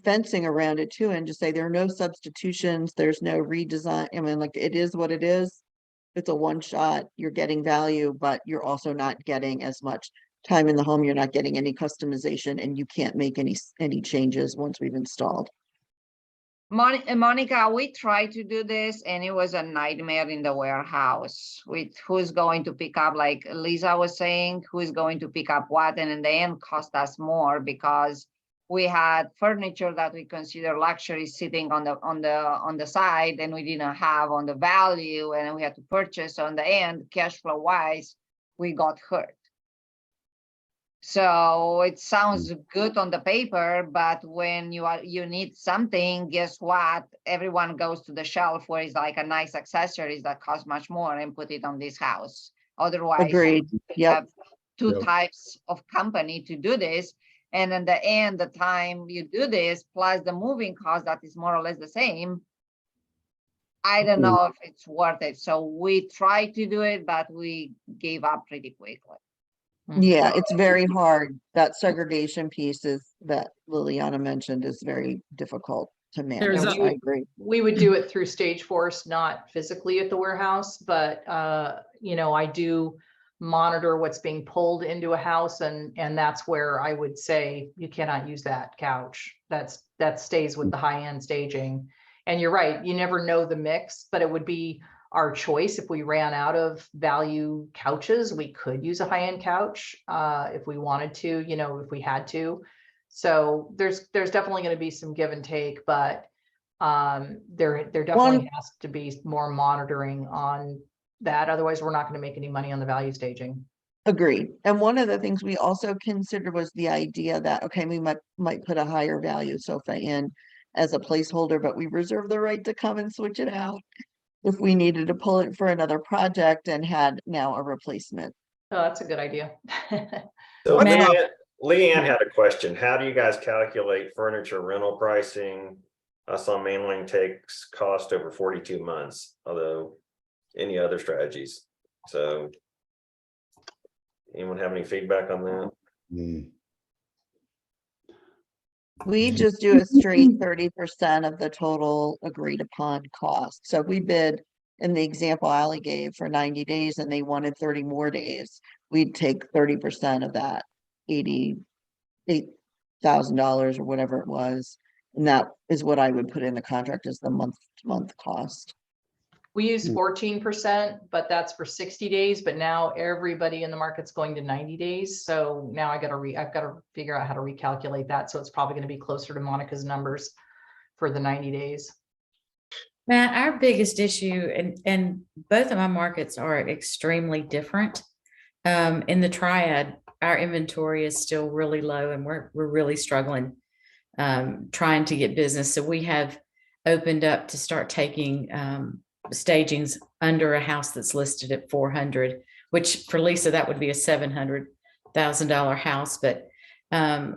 fencing around it too, and just say there are no substitutions, there's no redesign. I mean, like, it is what it is. It's a one shot, you're getting value, but you're also not getting as much time in the home. You're not getting any customization, and you can't make any changes once we've installed. Monica, we tried to do this and it was a nightmare in the warehouse with who's going to pick up, like Lisa was saying, who's going to pick up what, and in the end cost us more because we had furniture that we consider luxury sitting on the side, and we didn't have on the value, and we had to purchase on the end. Cash flow wise, we got hurt. So it sounds good on the paper, but when you need something, guess what? Everyone goes to the shelf where it's like a nice accessories that cost much more and put it on this house. Otherwise, Agreed. you Yep. have two types of company to do this. And in the end, the time you do this, plus the moving cost that is more or less the same, I don't know if it's worth it. So we tried to do it, but we gave up pretty quickly. Yeah, it's very hard. That segregation piece that Liliana mentioned is very difficult to manage. I agree. We would do it through Stage Force, not physically at the warehouse, but you know, I do monitor what's being pulled into a house, and that's where I would say you cannot use that couch. That stays with the high-end staging. And you're right, you never know the mix, but it would be our choice. If we ran out of value couches, we could use a high-end couch if we wanted to, you know, if we had to. So there's definitely going to be some give and take, but there definitely has to be more monitoring on that. Otherwise, we're not going to make any money on the value staging. Agreed. And one of the things we also considered was the idea that, okay, we might put a higher value sofa in as a placeholder, but we reserve the right to come and switch it out if we needed to pull it for another project and had now a replacement. Oh, that's a good idea. So Matt. Leanne had a question. How do you guys calculate furniture rental pricing? I saw Mainline takes cost over 42 months, although any other strategies. So anyone have any feedback on that? We just do a straight 30% of the total agreed upon cost. So if we bid in the example Ali gave for 90 days and they wanted 30 more days, we'd take 30% of that $88,000 or whatever it was. And that is what I would put in the contract as the month-to-month cost. We use 14%, but that's for 60 days. But now everybody in the market's going to 90 days. So now I've got to figure out how to recalculate that. So it's probably going to be closer to Monica's numbers for the 90 days. Matt, our biggest issue, and both of my markets are extremely different. In the Triad, our inventory is still really low, and we're really struggling trying to get business. So we have opened up to start taking stagings under a house that's listed at 400, which for Lisa, that would be a $700,000 house. But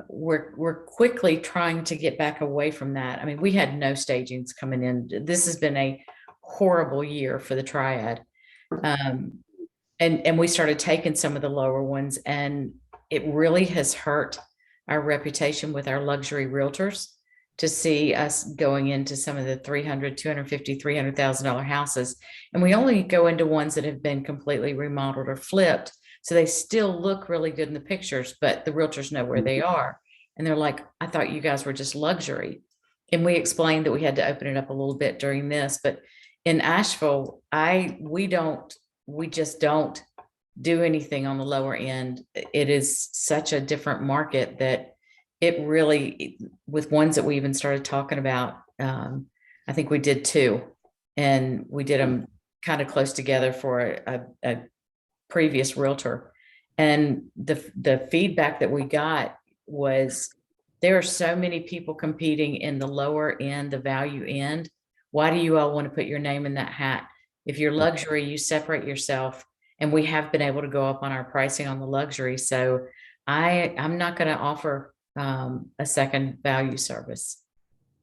we're quickly trying to get back away from that. I mean, we had no stagings coming in. This has been a horrible year for the Triad. And we started taking some of the lower ones, and it really has hurt our reputation with our luxury realtors to see us going into some of the $300,000, $250,000, $300,000 houses. And we only go into ones that have been completely remodeled or flipped. So they still look really good in the pictures, but the realtors know where they are. And they're like, I thought you guys were just luxury. And we explained that we had to open it up a little bit during this, but in Asheville, we just don't do anything on the lower end. It is such a different market that it really, with ones that we even started talking about, I think we did 2, and we did them kind of close together for a previous realtor. And the feedback that we got was, there are so many people competing in the lower end, the value end. Why do you all want to put your name in that hat? If you're luxury, you separate yourself. And we have been able to go up on our pricing on the luxury. So I'm not going to offer a second value service.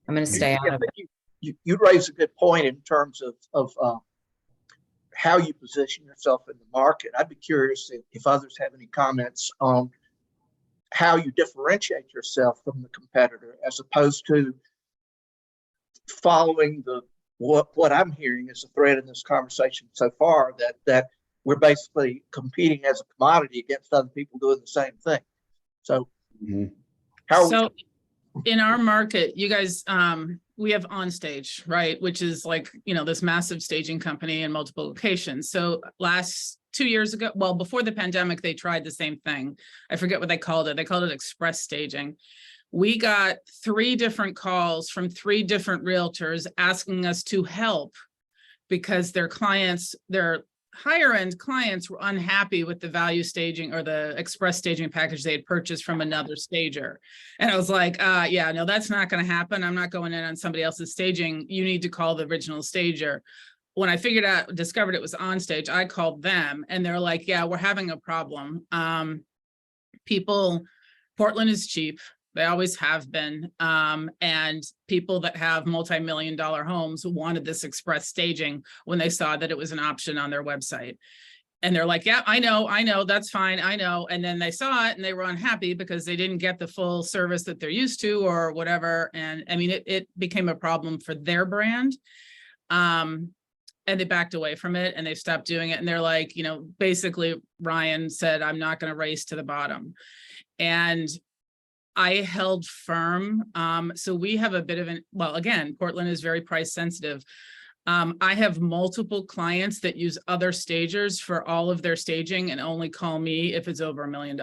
I'm going to stay out of it. You raise a good point in terms of how you position yourself in the market. I'd be curious if others have any comments on how you differentiate yourself from the competitor, as opposed to following what I'm hearing is a thread in this conversation so far, that we're basically competing as a commodity against other people doing the same thing. So So in our market, you guys, we have OnStage, right? Which is like, this massive staging company in multiple locations. So last 2 years ago, well, before the pandemic, they tried the same thing. I forget what they called it. They called it express staging. We got 3 different calls from 3 different realtors asking us to help because their clients, their higher end clients, were unhappy with the value staging or the express staging package they had purchased from another stager. And I was like, yeah, no, that's not going to happen. I'm not going in on somebody else's staging. You need to call the original stager. When I discovered it was OnStage, I called them and they're like, yeah, we're having a problem. Portland is cheap. They always have been. And people that have multi-million-dollar homes wanted this express staging when they saw that it was an option on their website. And they're like, yeah, I know, that's fine, I know. And then they saw it and they were unhappy because they didn't get the full service that they're used to or whatever. And I mean, it became a problem for their brand. and they backed away from it and they stopped doing it. And they're like, you know, basically Ryan said, I'm not going to race to the bottom. And I held firm. So we have a bit of well, again, Portland is very price sensitive. I have multiple clients that use other stagers for all of their staging and only call me if it's over $1 million.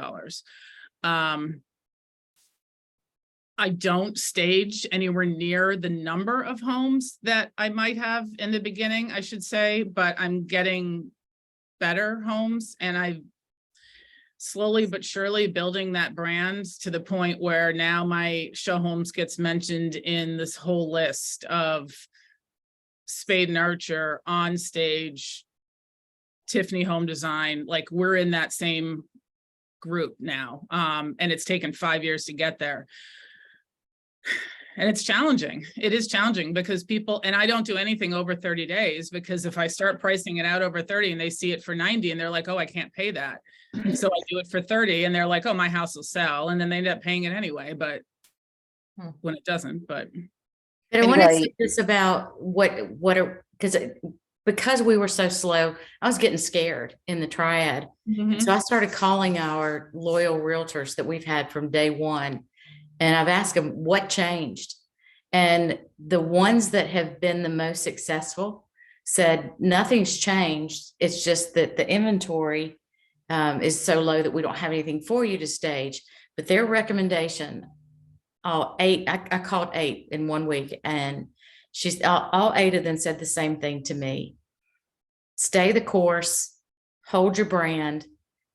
I don't stage anywhere near the number of homes that I might have in the beginning, I should say, but I'm getting better homes, and I slowly but surely building that brand to the point where now my show homes gets mentioned in this whole list of Spade and Archer, On Stage, Tiffany Home Design. Like, we're in that same group now. And it's taken 5 years to get there. And it's challenging. It is challenging because people, and I don't do anything over 30 days, because if I start pricing it out over 30 and they see it for 90 and they're like, oh, I can't pay that. So I do it for 30 and they're like, oh, my house will sell. And then they end up paying it anyway, but when it doesn't, but. But I want to Right. say this about because we were so slow, I was getting scared in the triad. So I started calling our loyal realtors that we've had from day one. And I've asked them what changed. And the ones that have been the most successful said, nothing's changed. It's just that the inventory is so low that we don't have anything for you to stage. But their recommendation, all 8, I called 8 in 1 week, and all 8 of them said the same thing to me. Stay the course, hold your brand,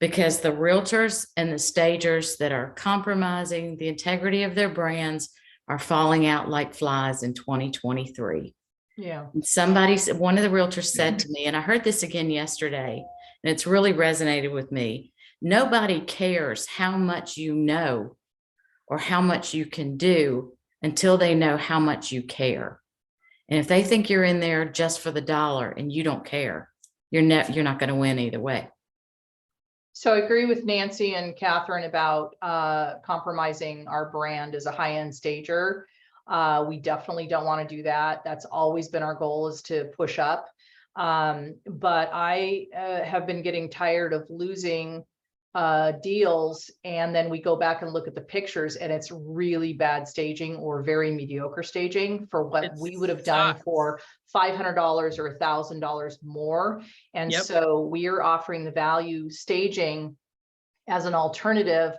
because the realtors and the stagers that are compromising the integrity of their brands are falling out like flies in 2023. Yeah. And one of the realtors said to me, and I heard this again yesterday, and it's really resonated with me. Nobody cares how much you know or how much you can do until they know how much you care. And if they think you're in there just for the dollar and you don't care, you're not going to win either way. So I agree with Nancy and Catherine about compromising our brand as a high-end stager. We definitely don't want to do that. That's always been our goal, is to push up. But I have been getting tired of losing deals, and then we go back and look at the pictures and it's really bad staging or very mediocre staging for what we would have done for $500 or $1,000 more. And so we are offering the value staging as an alternative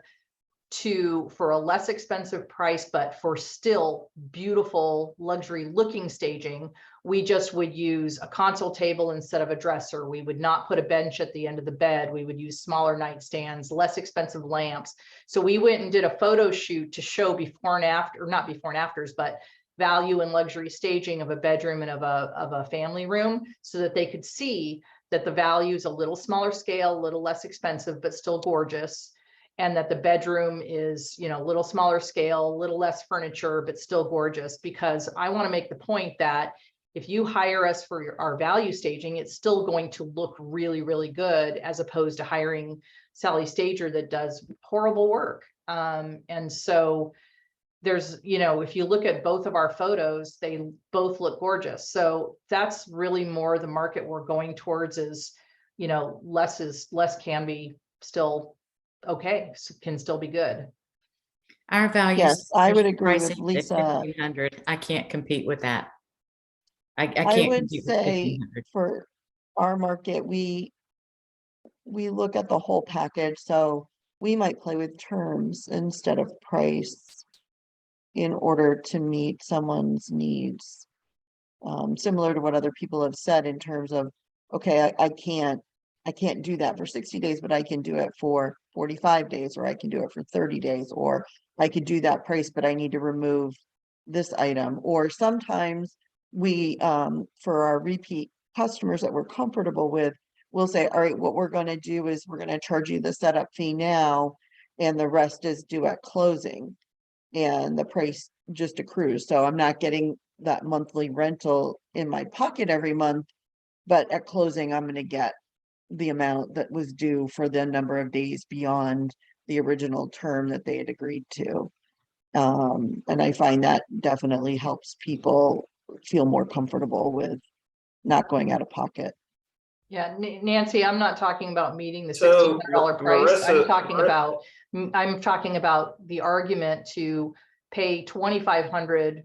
for a less expensive price, but for still beautiful luxury looking staging. We just would use a console table instead of a dresser. We would not put a bench at the end of the bed. We would use smaller nightstands, less expensive lamps. So we went and did a photo shoot to show before and after, or not before and afters, but value and luxury staging of a bedroom and of a family room, so that they could see that the value is a little smaller scale, a little less expensive, but still gorgeous. And that the bedroom is, you know, a little smaller scale, a little less furniture, but still gorgeous. Because I want to make the point that if you hire us for our value staging, it's still going to look really, really good, as opposed to hiring Sally Stager that does horrible work. And so there's, you know, if you look at both of our photos, they both look gorgeous. So that's really more the market we're going towards, is, you know, less can be still okay, so can still be good. Our values. Yes, I would agree with pricing at Lisa. 1,500. I can't compete with that. I I can't would compete with say 1,500. for our market, we look at the whole package. So we might play with terms instead of price in order to meet someone's needs. Similar to what other people have said in terms of, okay, I can't do that for 60 days, but I can do it for 45 days, or I can do it for 30 days, or I could do that price, but I need to remove this item. Or sometimes we, for our repeat customers that we're comfortable with, we'll say, all right, what we're going to do is we're going to charge you the setup fee now, and the rest is due at closing, and the price just accrues. So I'm not getting that monthly rental in my pocket every month, but at closing, I'm going to get the amount that was due for the number of days beyond the original term that they had agreed to. And I find that definitely helps people feel more comfortable with not going out of pocket. Yeah, Nancy, I'm not talking about meeting the So, $1,600 price. Marissa- I'm talking about the argument to pay 2,500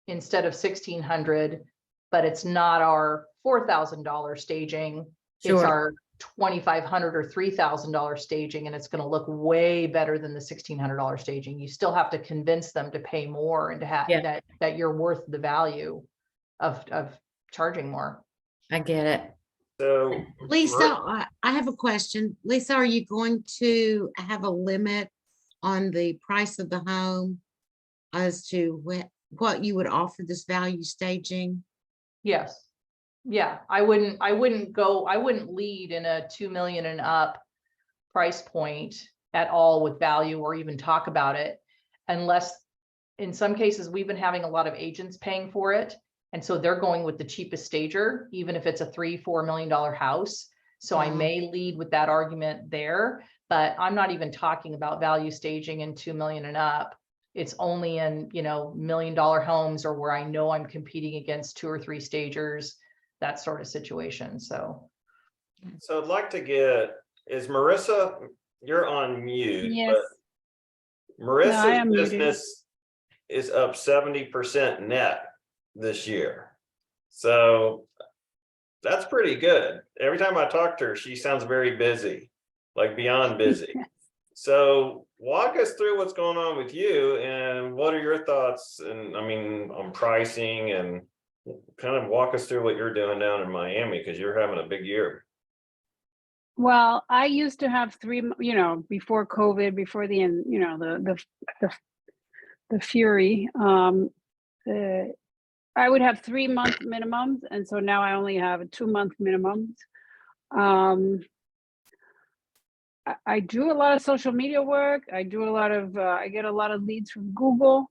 instead of 1,600, but it's not our $4,000 staging. It's Sure. our 2,500 or $3,000 staging, and it's going to look way better than the $1,600 staging. You still have to convince them to pay more and to have Yeah. that you're worth the value of charging more. I get it. So. Lisa, I have a question. Lisa, are you going to have a limit on the price of the home as to what you would offer this value staging? Yes. Yeah, I wouldn't lead in a 2 million and up price point at all with value or even talk about it unless in some cases we've been having a lot of agents paying for it. And so they're going with the cheapest stager, even if it's a $3-4 million house. So I may lead with that argument there, but I'm not even talking about value staging in 2 million and up. It's only in, $1 million homes or where I know I'm competing against 2 or 3 stagers, that sort of situation. So I'd like to is Marissa, you're on mute. Yes. But Marissa's I am muted. business is up 70% net this year. So that's pretty good. Every time I talk to her, she sounds very busy, like beyond busy. So walk us through what's going on with you and what are your thoughts on pricing, and kind of walk us through what you're doing down in Miami, because you're having a big year. Well, I used to have 3, before COVID, before the end, the fury. I would have 3-month minimums, and so now I only have a 2-month minimums. I do a lot of social media work. I do a lot of, I get a lot of leads from Google,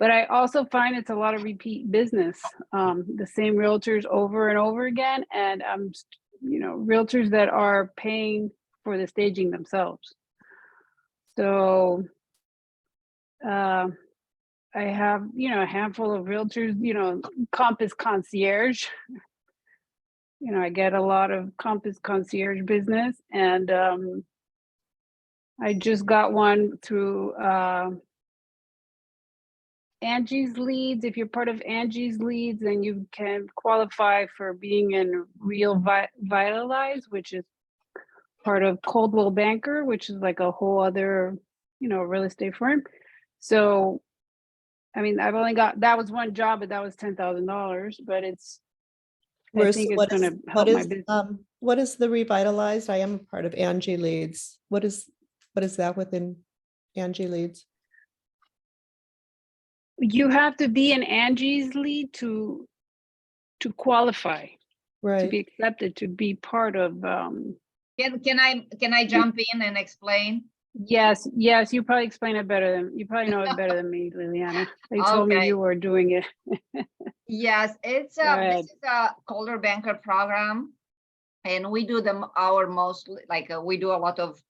but I also find it's a lot of repeat business. The same realtors over and over again, and realtors that are paying for the staging themselves. So I have, a handful of realtors, Compass Concierge. I get a lot of Compass Concierge business, and I just got one through Angie's Leads. If you're part of Angie's Leads, then you can qualify for being in Real Vitalize, which is part of Coldwell Banker, which is like a whole other, real estate firm. So, I've only got, that was one job, but that was $10,000, but I think it's going to help my business. What is the Revitalized? I am a part of Angie Leads. What is that within Angie Leads? You have to be an Angie's Lead to qualify, right? To be accepted, to be part of. Can I jump in and explain? Yes, you probably explain it better than you probably know it better than me, Liliana. They told me you were doing it. Yes, this is a Coldwell Banker program, and we do our mostly we do a lot of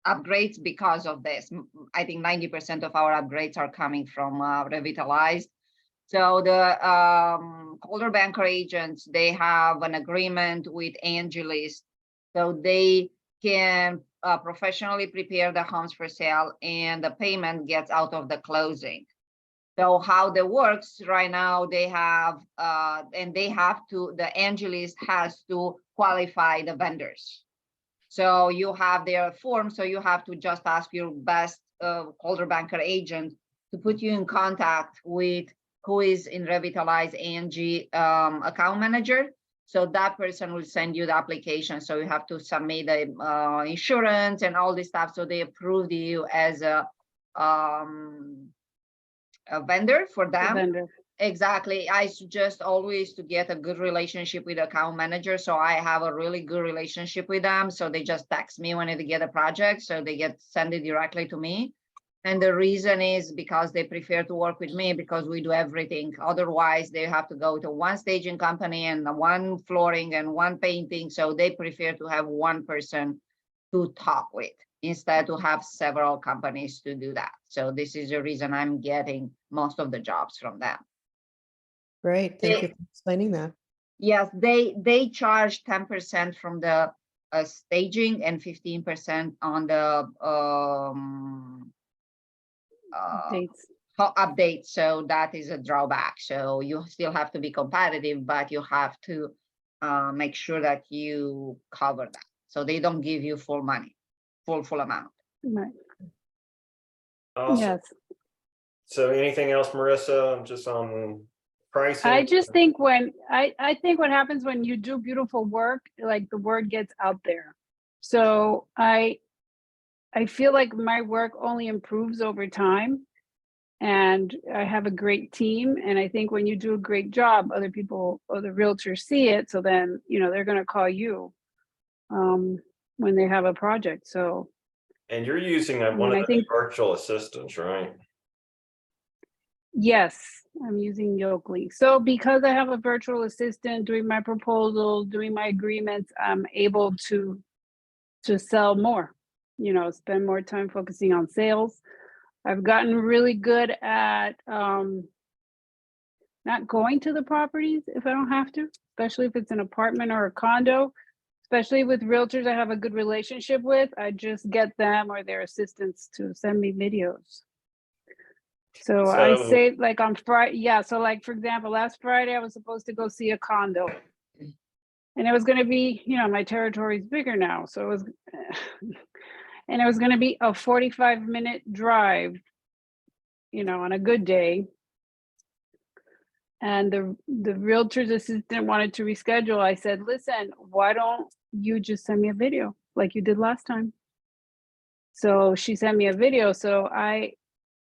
upgrades because of this. I think 90% of our upgrades are coming from Revitalized. So the Coldwell Banker agents, they have an agreement with Angelis, so they can professionally prepare the homes for sale, and the payment gets out of the closing. So how that works right now, they have, and they have to, the Angelis has to qualify the vendors. So you have their form, so you have to just ask your best Coldwell Banker agent to put you in contact with who is in Revitalize Angie account manager. So that person will send you the application. So you have to submit the insurance and all this stuff. So they approve you as a vendor for them. Exactly. I suggest always to get a good relationship with the account manager. So I have a really good relationship with them. So they just text me when they get a project. So they send it directly to me. And the reason is because they prefer to work with me because we do everything. Otherwise, they have to go to one staging company and one flooring and one painting. So they prefer to have one person to talk with instead to have several companies to do that. So this is the reason I'm getting most of the jobs from them. Great. Thank you for explaining that. Yes, they charge 10% from the staging and 15% on the Updates. update. So that is a drawback. So you still have to be competitive, but you have to make sure that you cover that. So they don't give you full money, full amount. Right. Awesome. Yes. So anything else, Marissa, just on pricing? I just think I think what happens when you do beautiful work, like the word gets out there. So I feel like my work only improves over time, and I have a great team. And I think when you do a great job, other people, other realtors see it. So then, you know, they're going to call you when they have a project. So. And you're using one I of the think- virtual assistants, right? Yes, I'm using Yokely. So because I have a virtual assistant doing my proposal, doing my agreements, I'm able to sell more, you know, spend more time focusing on sales. I've gotten really good at not going to the properties if I don't have to, especially if it's an apartment or a condo, especially with realtors I have a good relationship with. I just get them or their assistants to send me videos. So I say like on Friday, yeah. So like, for example, last Friday, I was supposed to go see a condo and it was going to be, you know, my territory is bigger now. So it was, and it was going to be a 45-minute drive, you know, on a good day. And the realtor's assistant wanted to reschedule. I said, listen, why don't you just send me a video like you did last time? So she sent me a video. So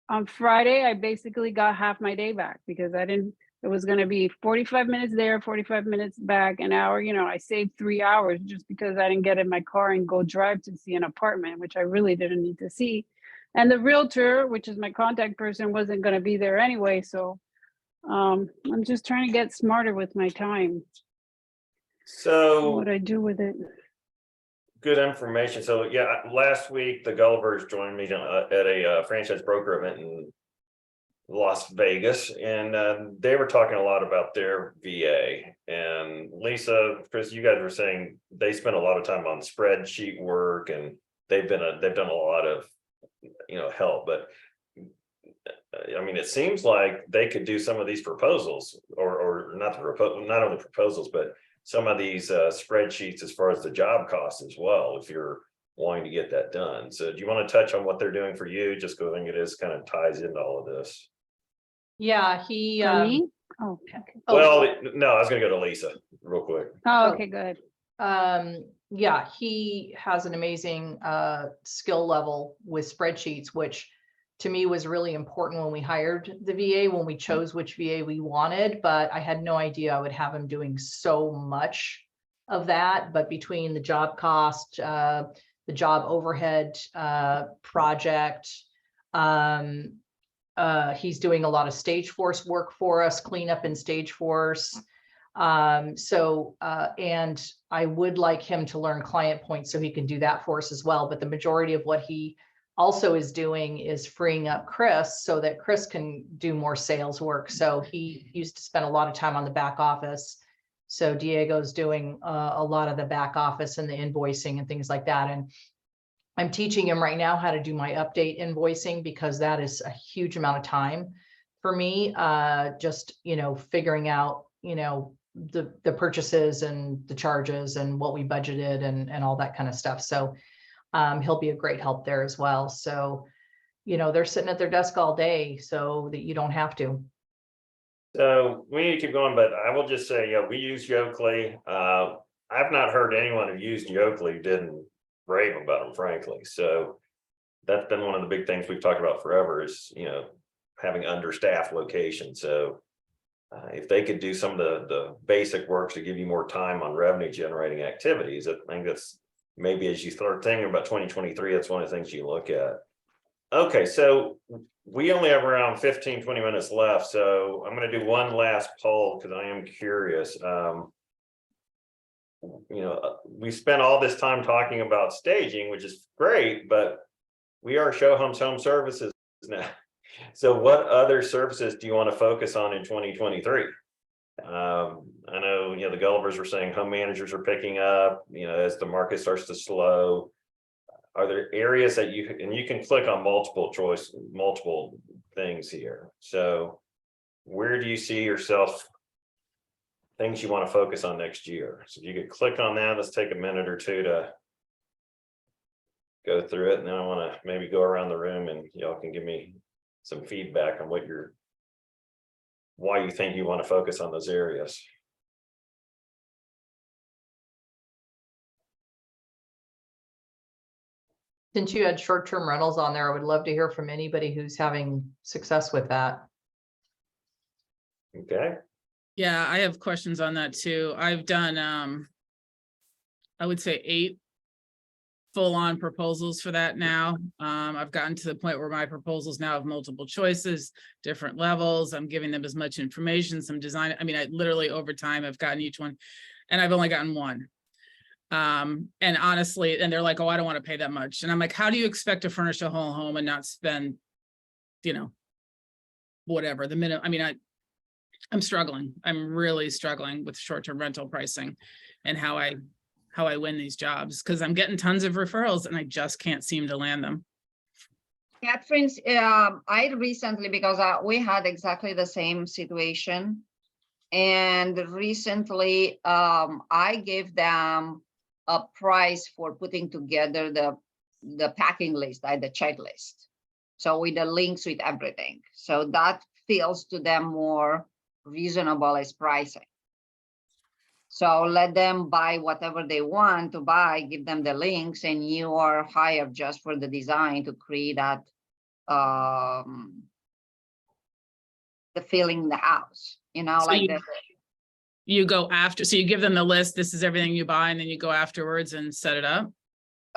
on Friday, I basically got half my day back because it was going to be 45 minutes there, 45 minutes back, an hour. You know, I saved 3 hours just because I didn't get in my car and go drive to see an apartment, which I really didn't need to see. And the realtor, which is my contact person, wasn't going to be there anyway. So I'm just trying to get smarter with my time. So what I do with it. good information. So yeah, last week the Gullivers joined me at a franchise broker event in Las Vegas, and they were talking a lot about their VA. And Lisa, Chris, you guys were saying they spent a lot of time on spreadsheet work, and they've done a lot of, you know, help. But I mean, it seems like they could do some of these proposals, or not only proposals, but some of these spreadsheets as far as the job costs as well, if you're wanting to get that done. So do you want to touch on what they're doing for you? Just because I think it is kind of ties into all of this. Yeah, he. For me? Oh, okay. Well, no, I was going to go to Lisa real quick. Oh, okay, good. Yeah, he has an amazing skill level with spreadsheets, which to me was really important when we hired the VA, when we chose which VA we wanted, but I had no idea I would have him doing so much of that. But between the job cost, the job overhead project, he's doing a lot of Stage Force work for us, cleanup in Stage Force. And I would like him to learn Client Point so he can do that for us as well. But the majority of what he also is doing is freeing up Chris so that Chris can do more sales work. So he used to spend a lot of time on the back office. So Diego's doing a lot of the back office and the invoicing and things like that. And I'm teaching him right now how to do my update invoicing, because that is a huge amount of time for me. Just, you know, figuring out, you know, the purchases and the charges and what we budgeted and all that kind of stuff. So he'll be a great help there as well. So, you know, they're sitting at their desk all day so that you don't have to. So we need to keep going, but I will just say, yeah, we use Yokely. I've not heard anyone who used Yokely who didn't rave about them, frankly. So that's been one of the big things we've talked about forever is, you know, having understaffed locations. So if they could do some of the basic work to give you more time on revenue generating activities, I think that's maybe as you start thinking about 2023, that's one of the things you look at. Okay, so we only have around 15-20 minutes left. So I'm going to do one last poll because I am curious. You know, we spent all this time talking about staging, which is great, but we are Show Homes Home Services now. So what other services do you want to focus on in 2023? I know, you know, the Gullivers were saying home managers are picking up, you know, as the market starts to slow. Are there areas that you, and you can click on multiple things here. So where do you see yourself? Things you want to focus on next year. So if you could click on that, let's take a minute or two to go through it. And then I want to maybe go around the room and y'all can give me some feedback on why you think you want to focus on those areas. Since you had short-term rentals on there, I would love to hear from anybody who's having success with that. Okay. Yeah, I have questions on that too. I've done, I would say 8 full-on proposals for that now. I've gotten to the point where my proposals now have multiple choices, different levels. I'm giving them as much information, some design. I mean, I literally over time I've gotten each one and I've only gotten one. And honestly, and they're like, oh, I don't want to pay that much. And I'm like, how do you expect to furnish a whole home and not spend, you know, whatever the minimum? I mean, I'm struggling. I'm really struggling with short-term rental pricing and how I win these jobs, because I'm getting tons of referrals and I just can't seem to land them. Catherine, I recently, because we had exactly the same situation. And recently, I gave them a price for putting together the packing list, like the checklist. So with the links with everything. So that feels to them more reasonable as pricing. So let them buy whatever they want to buy, give them the links, and you are hired just for the design to create that the feeling in the house, you know, So like you go after, so you give them the list, this is everything you buy, and then you go afterwards and set it up?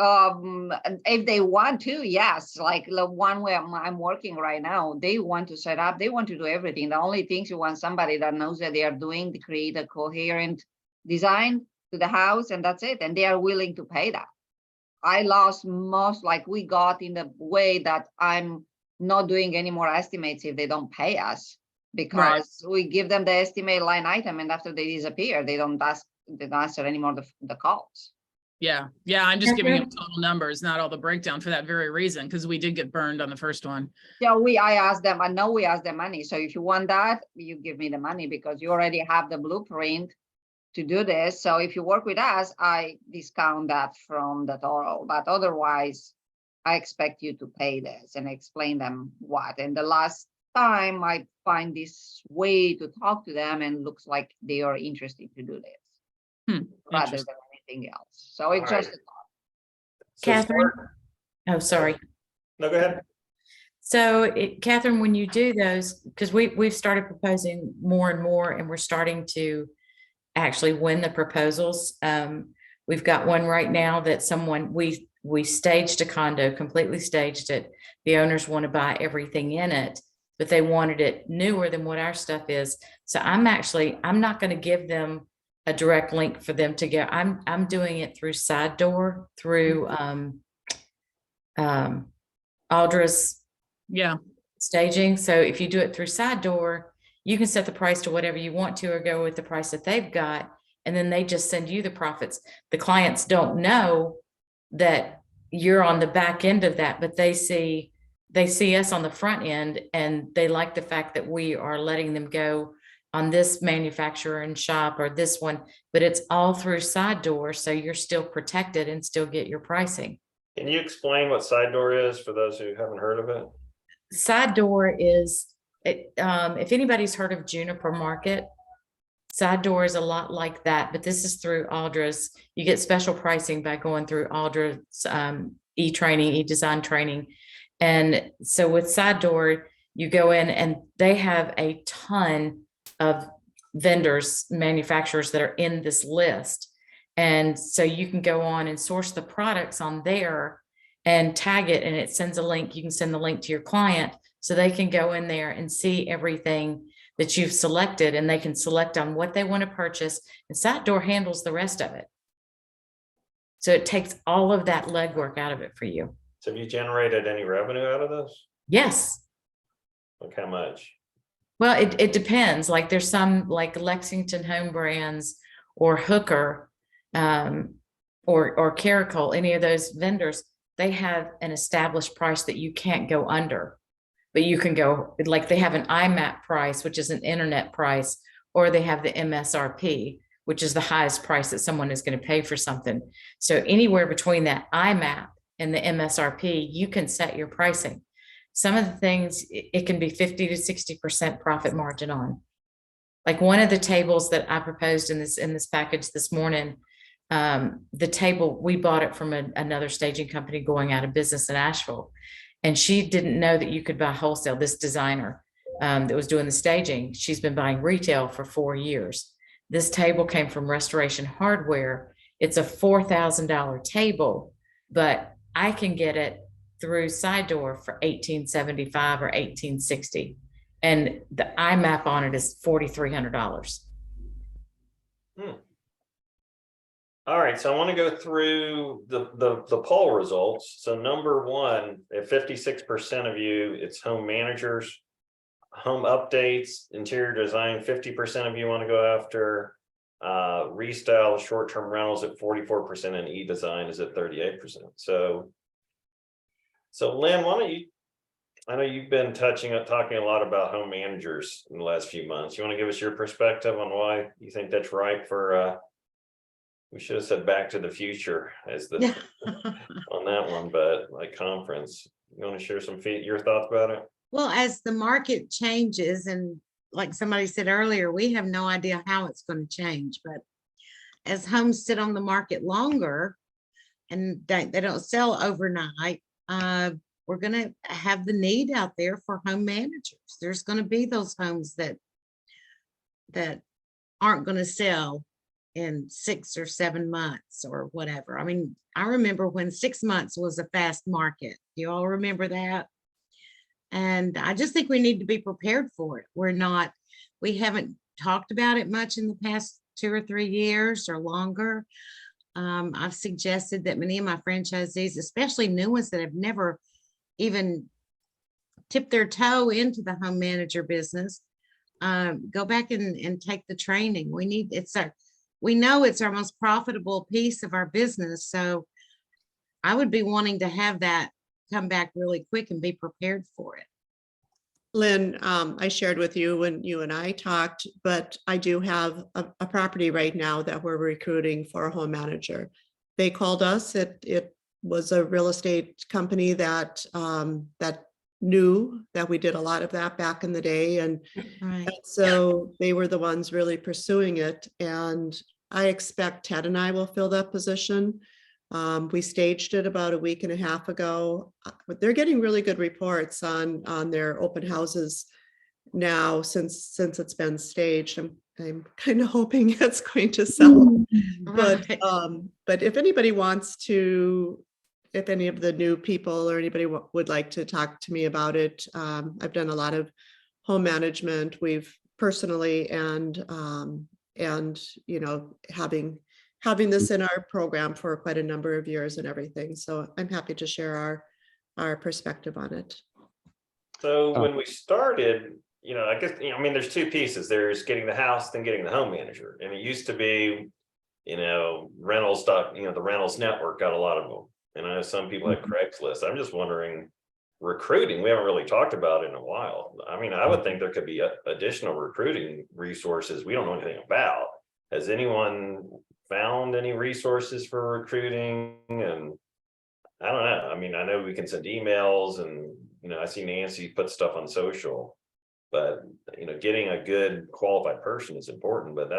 If they want to, yes, like the one where I'm working right now, they want to set up, they want to do everything. The only things you want somebody that knows that they are doing to create a coherent design to the house, and that's it. And they are willing to pay that. I lost most, like we got in the way that I'm not doing any more estimates if they don't pay us, because we give them the estimate line item and after they disappear, they don't answer any more the calls. Yeah, I'm just giving them total numbers, not all the breakdown for that very reason, because we did get burned on the first one. Yeah, I asked them, I know we asked them money. So if you want that, you give me the money because you already have the blueprint to do this. So if you work with us, I discount that from the total, but otherwise I expect you to pay this and explain them what. And the last time I find this way to talk to them and looks like they are interested to do this rather than anything else. So it's just a thought. Catherine? Oh, sorry. No, go ahead. So Catherine, when you do those, because we've started proposing more and more, and we're starting to actually win the proposals. We've got one right now that someone, we staged a condo, completely staged it. The owners want to buy everything in it, but they wanted it newer than what our stuff is. So I'm not going to give them a direct link for them to get. I'm doing it through Side Door, through Audra's staging. So if you do it through Side Door, you can set the price to whatever you want to, or go with the price that they've got, and then they just send you the profits. The clients don't know that you're on the back end of that, but they see us on the front end, and they like the fact that we are letting them go on this manufacturer and shop or this one, but it's all through Side Door, so you're still protected and still get your pricing. Can you explain what Side Door is for those who haven't heard of it? Side Door is, if anybody's heard of Juniper Market, Side Door is a lot like that, but this is through Audra's. You get special pricing by going through Audra's e-training, e-design training. And so with Side Door, you go in and they have a ton of vendors, manufacturers that are in this list. And so you can go on and source the products on there and tag it, and it sends a link. You can send the link to your client so they can go in there and see everything that you've selected, and they can select on what they want to purchase, and Side Door handles the rest of it. So it takes all of that legwork out of it for you. So have you generated any revenue out of this? Yes. Like how much? Well, it depends. Like there's some like Lexington Home Brands or Hooker, or Caracol, any of those vendors, they have an established price that you can't go under. But you can go, like they have an IMAP price, which is an internet price, or they have the MSRP, which is the highest price that someone is going to pay for something. So anywhere between that IMAP and the MSRP, you can set your pricing. Some of the things, it can be 50 to 60% profit margin on. Like one of the tables that I proposed in this package this morning, the table, we bought it from another staging company going out of business in Asheville. And she didn't know that you could buy wholesale. This designer that was doing the staging, she's been buying retail for 4 years. This table came from Restoration Hardware. It's a $4,000 table, but I can get it through Side Door for $1,875 or $1,860. And the IMAP on it is $4,300. All right, so I want to go through the poll results. So number one, at 56% of you, it's home managers. Home updates, interior design, 50% of you want to go after. Restyle, short-term rentals at 44%, and e-design is at 38%. So Lynn, why don't you, I know you've been talking a lot about home managers in the last few months. You want to give us your perspective on why you think that's right for, we should have said Back to the Future as the on that one, but like conference. You want to share your thoughts about it? Well, as the market changes, and like somebody said earlier, we have no idea how it's going to change, but as homes sit on the market longer and they don't sell overnight, we're going to have the need out there for home managers. There's going to be those homes that aren't going to sell in 6 or 7 months or whatever. I mean, I remember when 6 months was a fast market. You all remember that? And I just think we need to be prepared for it. We haven't talked about it much in the past 2 or 3 years or longer. I've suggested that many of my franchisees, especially new ones that have never even tipped their toe into the home manager business, go back and take the training. We know it's our most profitable piece of our business. So I would be wanting to have that come back really quick and be prepared for it. Lynn, I shared with you when you and I talked, but I do have a property right now that we're recruiting for a home manager. They called us. It was a real estate company that knew that we did a lot of that back in the day, and so they were the ones really pursuing it. And I expect Ted and I will fill that position. We staged it about a week and a half ago, but they're getting really good reports on their open houses now since it's been staged. I'm kind of hoping it's going to sell. But if anybody wants to, if any of the new people or anybody would like to talk to me about it, I've done a lot of home management. We've personally and you know, having this in our program for quite a number of years and everything. So I'm happy to share our perspective on it. So when we started, you know, I guess, I mean, there's two pieces. There's getting the house, then getting the home manager. And it used to be, you know, rentals, you know, the rentals network got a lot of them. And I know some people had Craigslist. I'm just wondering, recruiting, we haven't really talked about it in a while. I mean, I would think there could be additional recruiting resources we don't know anything about. Has anyone found any resources for recruiting? And I don't know. I mean, I know we can send emails, and you know, I see Nancy put stuff on social, but you know, getting a good qualified person is important. But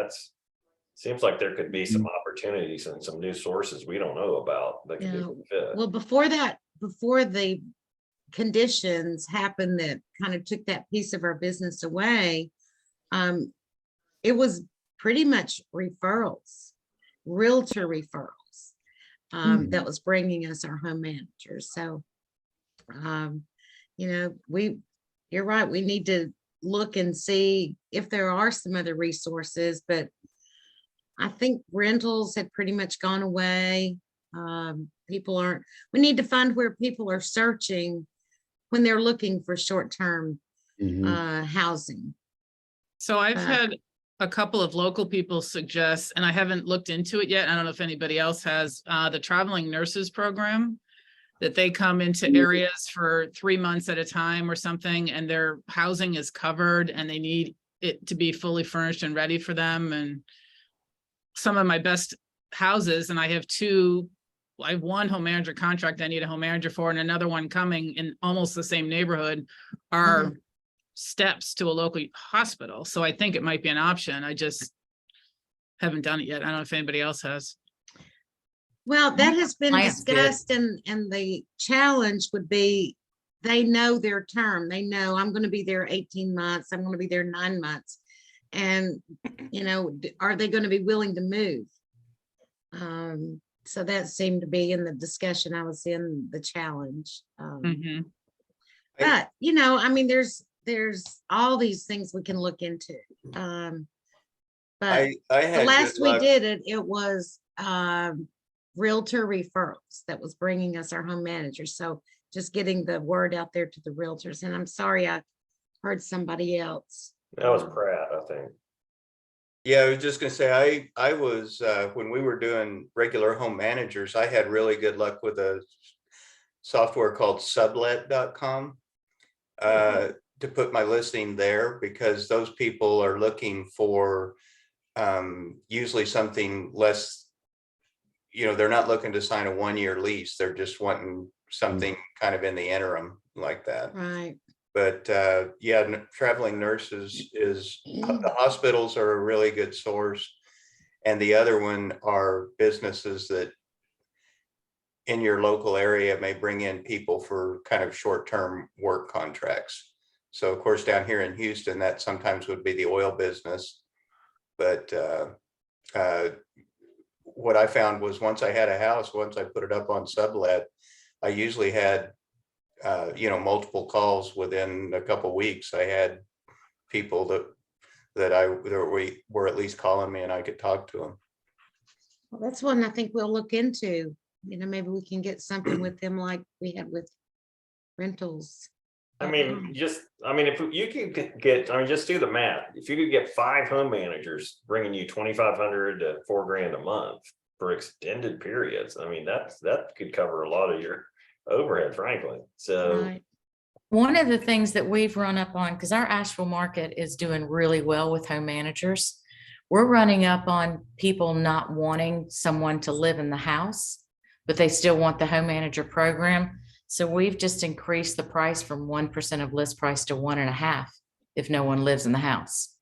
seems like there could be some opportunities and some new sources we don't know about that could be a good fit. Well, before the conditions happened that kind of took that piece of our business away, it was pretty much referrals, realtor referrals, that was bringing us our home managers. So, you know, you're right. We need to look and see if there are some other resources, but I think rentals had pretty much gone away. We need to find where people are searching when they're looking for short-term housing. So I've Uh, had a couple of local people suggest, and I haven't looked into it yet. I don't know if anybody else has, the traveling nurses program. That they come into areas for 3 months at a time or something, and their housing is covered and they need it to be fully furnished and ready for them. And some of my best houses, and I have one home manager contract I need a home manager for, and another one coming in almost the same neighborhood, are steps to a local hospital. So I think it might be an option. I just haven't done it yet. I don't know if anybody else has. Well, that has been Clients did. discussed and the challenge would be, they know their term. They know I'm going to be there 18 months. I'm going to be there 9 months. And, you know, are they going to be willing to move? So that seemed to be in the discussion I was in, the challenge. But, you know, I mean, there's all these things we can look into. But I the had last good we luck. did it, it was realtor referrals that was bringing us our home manager. So just getting the word out there to the realtors. And I'm sorry, I heard somebody else. That was Pratt, I think. Yeah, I was just gonna say, I was, when we were doing regular home managers, I had really good luck with a software called sublet.com to put my listing there, because those people are looking for usually something less, you know, they're not looking to sign a 1-year lease. They're just wanting something kind of in the interim like that. Right. But yeah, traveling nurses is, the hospitals are a really good source. And the other one are businesses that in your local area may bring in people for kind of short-term work contracts. So of course, down here in Houston, that sometimes would be the oil business. But what I found was once I had a house, once I put it up on Sublet, I usually had you know, multiple calls within a couple weeks. I had people that we were at least calling me and I could talk to them. Well, that's one I think we'll look into. You know, maybe we can get something with them like we had with rentals. I mean, if you could get, I mean, just do the math. If you could get 5 home managers bringing you 2,500 to $4,000 a month for extended periods, I mean, that could cover a lot of your overhead, frankly. So Right. One of the things that we've run up on, because our Asheville market is doing really well with home managers, we're running up on people not wanting someone to live in the house, but they still want the home manager program. So we've just increased the price from 1% of list price to 1.5% if no one lives in the house.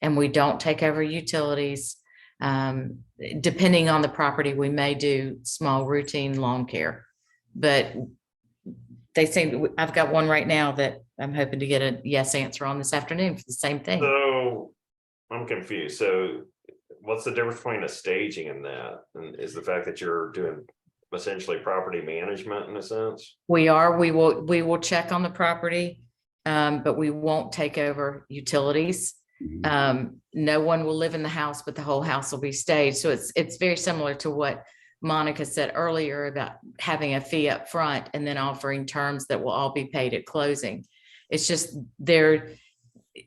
And we don't take over utilities. Depending on the property, we may do small routine lawn care. But they seem, I've got one right now that I'm hoping to get a yes answer on this afternoon for the same thing. So I'm confused. So what's the difference between a staging and that? And is the fact that you're doing essentially property management in a sense? We will check on the property, but we won't take over utilities. No one will live in the house, but the whole house will be staged. So it's very similar to what Monica said earlier about having a fee up front and then offering terms that will all be paid at closing. It's just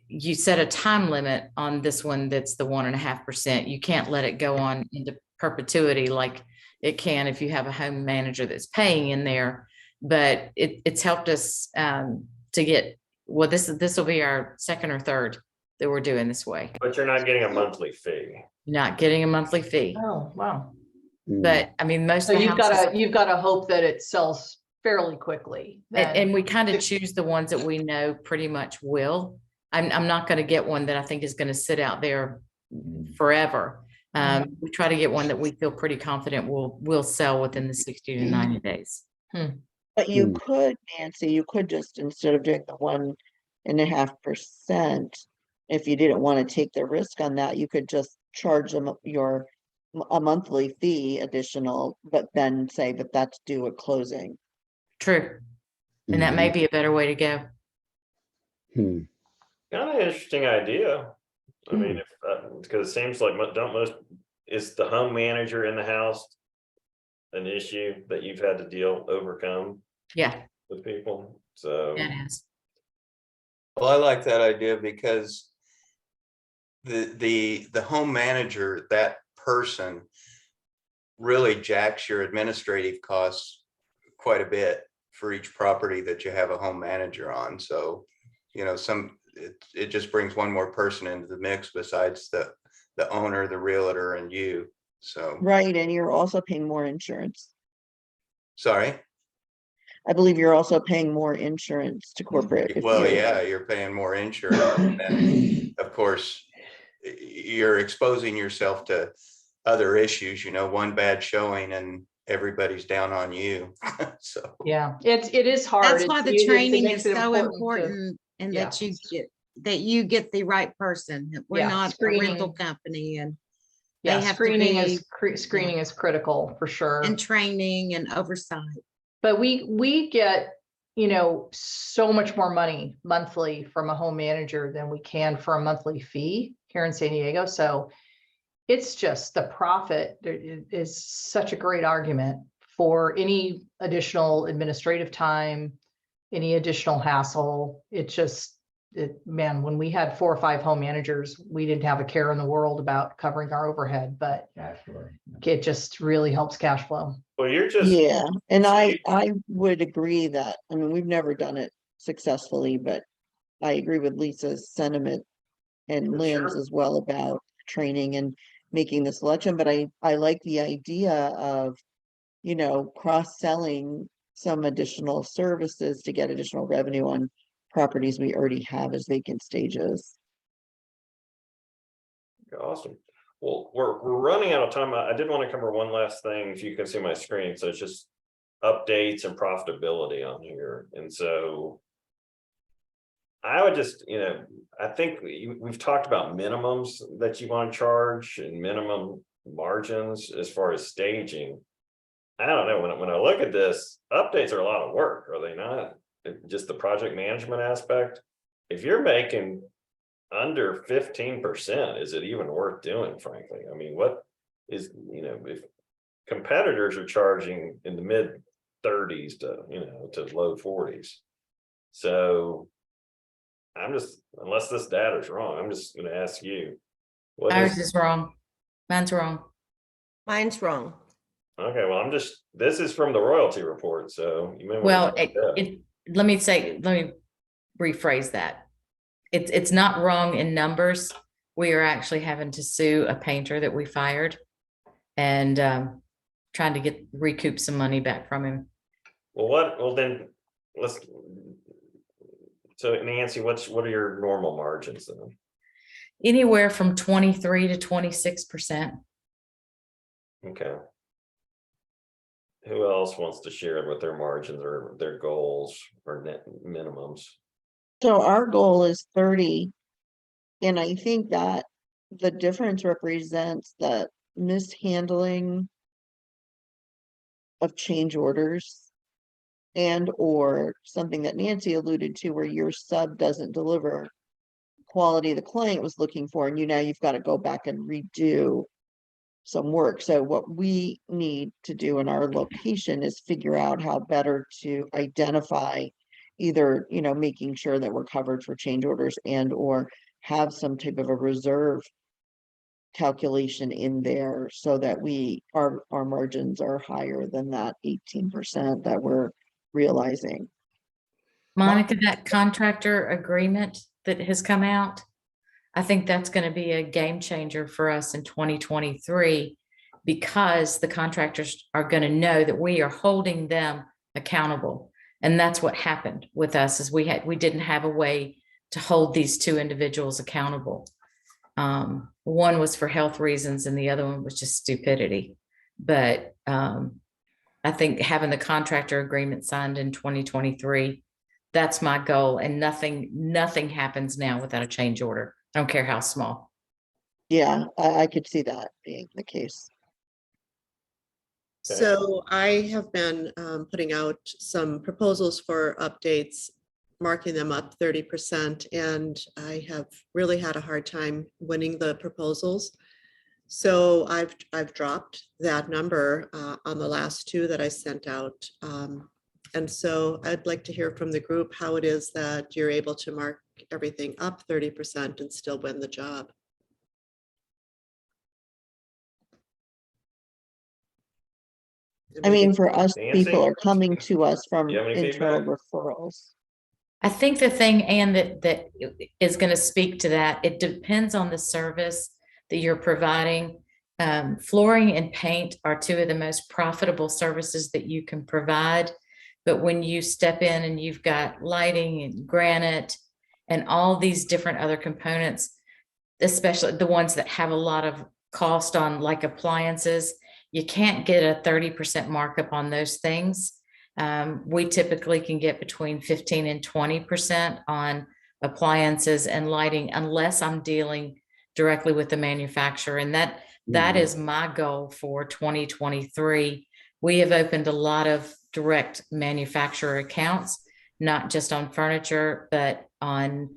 you set a time limit on this one that's the 1.5%. You can't let it go on into perpetuity like it can if you have a home manager that's paying in there. But it's helped us to get, well, this will be our second or third that we're doing this way. But you're not getting a monthly fee. Not getting a monthly fee. Oh, wow. But I mean, most So of the houses, you've got to hope that it sells fairly quickly. and we kind of choose the ones that we know pretty much will. I'm not going to get one that I think is going to sit out there forever. We try to get one that we feel pretty confident will sell within the 60 to 90 days. But you could, Nancy, you could just, instead of doing the 1.5%, if you didn't want to take the risk on that, you could just charge them a monthly fee additional, but then say that that's due at closing. True. And that may be a better way to go. Kind of interesting idea. I mean, if because it seems like is the home manager in the house an issue that you've had to overcome? Yeah. With people. So That is. Well, I like that idea because the home manager, that person really jacks your administrative costs quite a bit for each property that you have a home manager on. So, you know, it just brings one more person into the mix besides the owner, the realtor, and you. So, Right, and you're also paying more insurance. sorry. I believe you're also paying more insurance to corporate. if Well, you're- yeah, you're paying more insurance. And of course, you're exposing yourself to other issues, you know, one bad showing and everybody's down on you. So, Yeah, it is hard. That's why the It training makes is it so to- important and yeah. that you get the right person. We're Yeah, not a screening. rental company and Yeah, they have to screening be, screening is critical for sure. and training and oversight. But we get, you know, so much more money monthly from a home manager than we can for a monthly fee here in San Diego. So it's just the profit is such a great argument for any additional administrative time, any additional hassle. Man, when we had 4 or 5 home managers, we didn't have a care in the world about covering our overhead, but it just really helps cash flow. Well, you're just. Yeah, and I would agree that, I mean, we've never done it successfully, but I agree with Lisa's sentiment and Lynn's Sure. as well about training and making the selection, but I like the idea of, you know, cross-selling some additional services to get additional revenue on properties we already have as vacant stages. Awesome. Well, we're running out of time. I did want to cover one last thing. If you can see my screen, so it's just updates and profitability on here. And so I would just, you know, I think we've talked about minimums that you want to charge and minimum margins as far as staging. I don't know, when I look at this, updates are a lot of work, are they not? Just the project management aspect. If you're making under 15%, is it even worth doing, frankly? I mean, what is, you know, if competitors are charging in the mid 30s to, you know, to low 40s. So I'm just, unless this data is wrong, I'm just going to ask you. What Ours is wrong. Mine's wrong. Mine's wrong. Okay, well, this is from the royalty report, so you may want Well, to. let me rephrase that. It's not wrong in numbers. We are actually having to sue a painter that we fired and trying to recoup some money back from him. Well, then so Nancy, what are your normal margins then? Anywhere from 23 to 26%. Okay. Who else wants to share what their margins or their goals or net minimums? So our goal is 30. And I think that the difference represents the mishandling of change orders and or something that Nancy alluded to where your sub doesn't deliver quality the client was looking for, and you've got to go back and redo some work. So what we need to do in our location is figure out how better to identify either, you know, making sure that we're covered for change orders and or have some type of a reserve calculation in there so that our margins are higher than that 18% that we're realizing. Monica, that contractor agreement that has come out, I think that's going to be a game changer for us in 2023 because the contractors are going to know that we are holding them accountable. And that's what happened with us is we didn't have a way to hold these 2 individuals accountable. One was for health reasons and the other one was just stupidity. But I think having the contractor agreement signed in 2023, that's my goal. And nothing happens now without a change order. I don't care how small. Yeah, I could see that being the case. So I have been putting out some proposals for updates, marking them up 30%, and I have really had a hard time winning the proposals. So I've dropped that number on the last 2 that I sent out. And so I'd like to hear from the group how it is that you're able to mark everything up 30% and still win the job. I mean, for us, Nancy? people are coming to us from You have any internal feedback? referrals. I think the thing, and that is going to speak to that, it depends on the service that you're providing. Flooring and paint are two of the most profitable services that you can provide. But when you step in and you've got lighting and granite and all these different other components, especially the ones that have a lot of cost on, like appliances, you can't get a 30% markup on those things. We typically can get between 15 and 20% on appliances and lighting, unless I'm dealing directly with the manufacturer. And that is my goal for 2023. We have opened a lot of direct manufacturer accounts, not just on furniture, but on,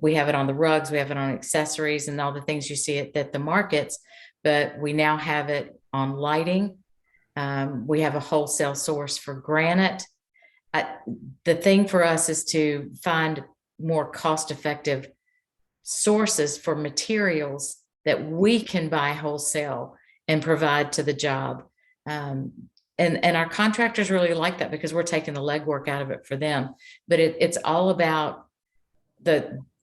we have it on the rugs, we have it on accessories and all the things you see at the markets, but we now have it on lighting. We have a wholesale source for granite. The thing for us is to find more cost-effective sources for materials that we can buy wholesale and provide to the job. And our contractors really like that because we're taking the legwork out of it for them. But it's all about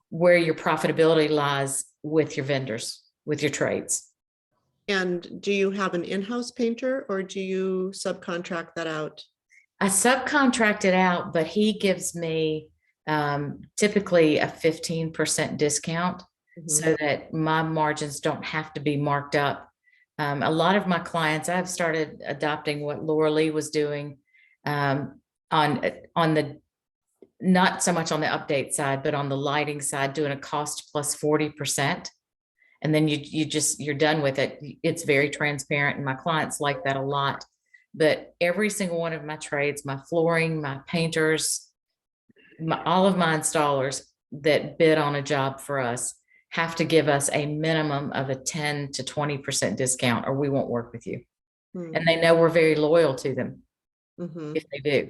where your profitability lies with your vendors, with your trades. And do you have an in-house painter or do you subcontract that out? I subcontract it out, but he gives me typically a 15% discount so that my margins don't have to be marked up. A lot of my clients, I've started adopting what Laura Lee was doing on the, not so much on the update side, but on the lighting side, doing a cost plus 40%. And then you're done with it. It's very transparent and my clients like that a lot. But every single one of my trades, my flooring, my painters, all of my installers that bid on a job for us have to give us a minimum of a 10 to 20% discount or we won't work with you. And they know we're very loyal to them if they do.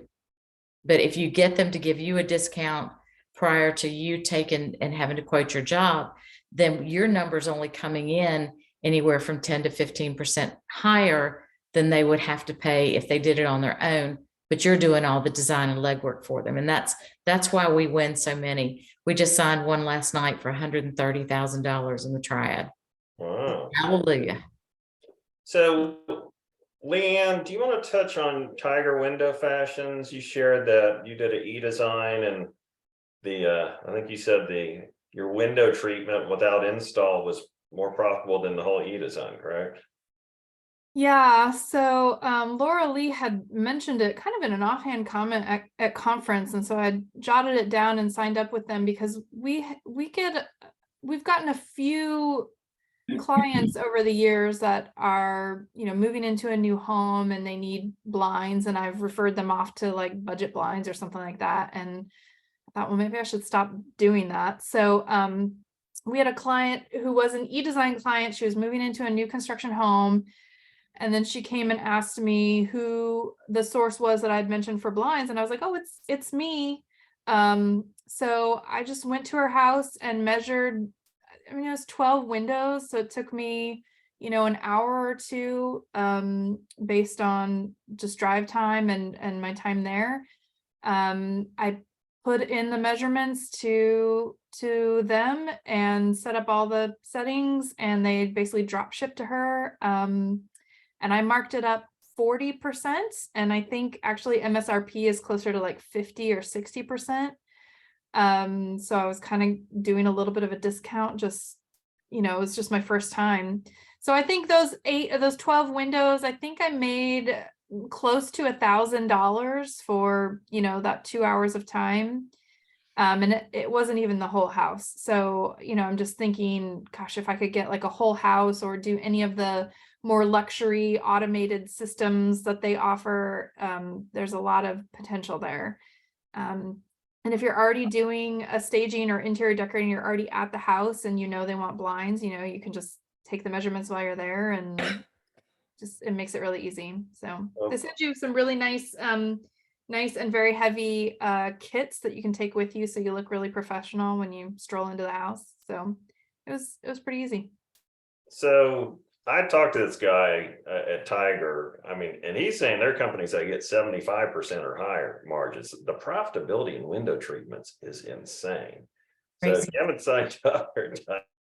But if you get them to give you a discount prior to you taking and having to quote your job, then your number's only coming in anywhere from 10 to 15% higher than they would have to pay if they did it on their own, but you're doing all the design and legwork for them. And that's why we win so many. We just signed one last night for $130,000 in the Triad. Wow. Hallelujah. So Leanne, do you want to touch on Tiger Window Fashions? You shared that you did an e-design and I think you said your window treatment without install was more profitable than the whole e-design, correct? Yeah, so Laura Lee had mentioned it kind of in an offhand comment at conference, and so I jotted it down and signed up with them because we've gotten a few clients over the years that are, moving into a new home and they need blinds, and I've referred them off to like Budget Blinds or something like that. And I thought, well, maybe I should stop doing that. So we had a client who was an e-design client. She was moving into a new construction home. And then she came and asked me who the source was that I'd mentioned for blinds. And I was like, oh, it's me. So I just went to her house and measured, it was 12 windows. So it took me, an hour or two based on just drive time and my time there. I put in the measurements to them and set up all the settings, and they basically drop shipped to her. And I marked it up 40%. And I think actually MSRP is closer to like 50 or 60%. So I was kind of doing a little bit of a discount, just, it was just my first time. So I think those 12 windows, I think I made close to $1,000 for, that 2 hours of time. And it wasn't even the whole house. So, I'm just thinking, gosh, if I could get like a whole house or do any of the more luxury automated systems that they offer, there's a lot of potential there. And if you're already doing a staging or interior decorating, you're already at the house and they want blinds, you can just take the measurements while you're there, and it makes it really easy. So they send you some really nice and very heavy kits that you can take with you, so you look really professional when you stroll into the house. So it was pretty easy. So I talked to this guy at Tiger, I mean, and he's saying their companies that get 75% or higher margins. The profitability in window treatments is insane. So if Crazy. you haven't signed up for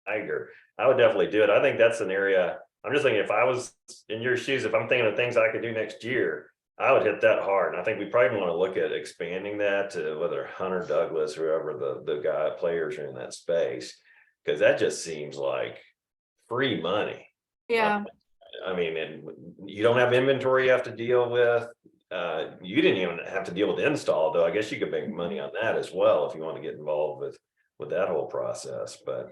Tiger, I would definitely do it. I think that's an area, I'm just thinking if I was in your shoes, if I'm thinking of things I could do next year, I would hit that hard. And I think we probably want to look at expanding that to whether Hunter Douglas, whoever the guy players are in that space, because that just seems like free money. Yeah. I mean, and you don't have inventory you have to deal with. You didn't even have to deal with install, though. I guess you could make money on that as well if you want to get involved with that whole process. But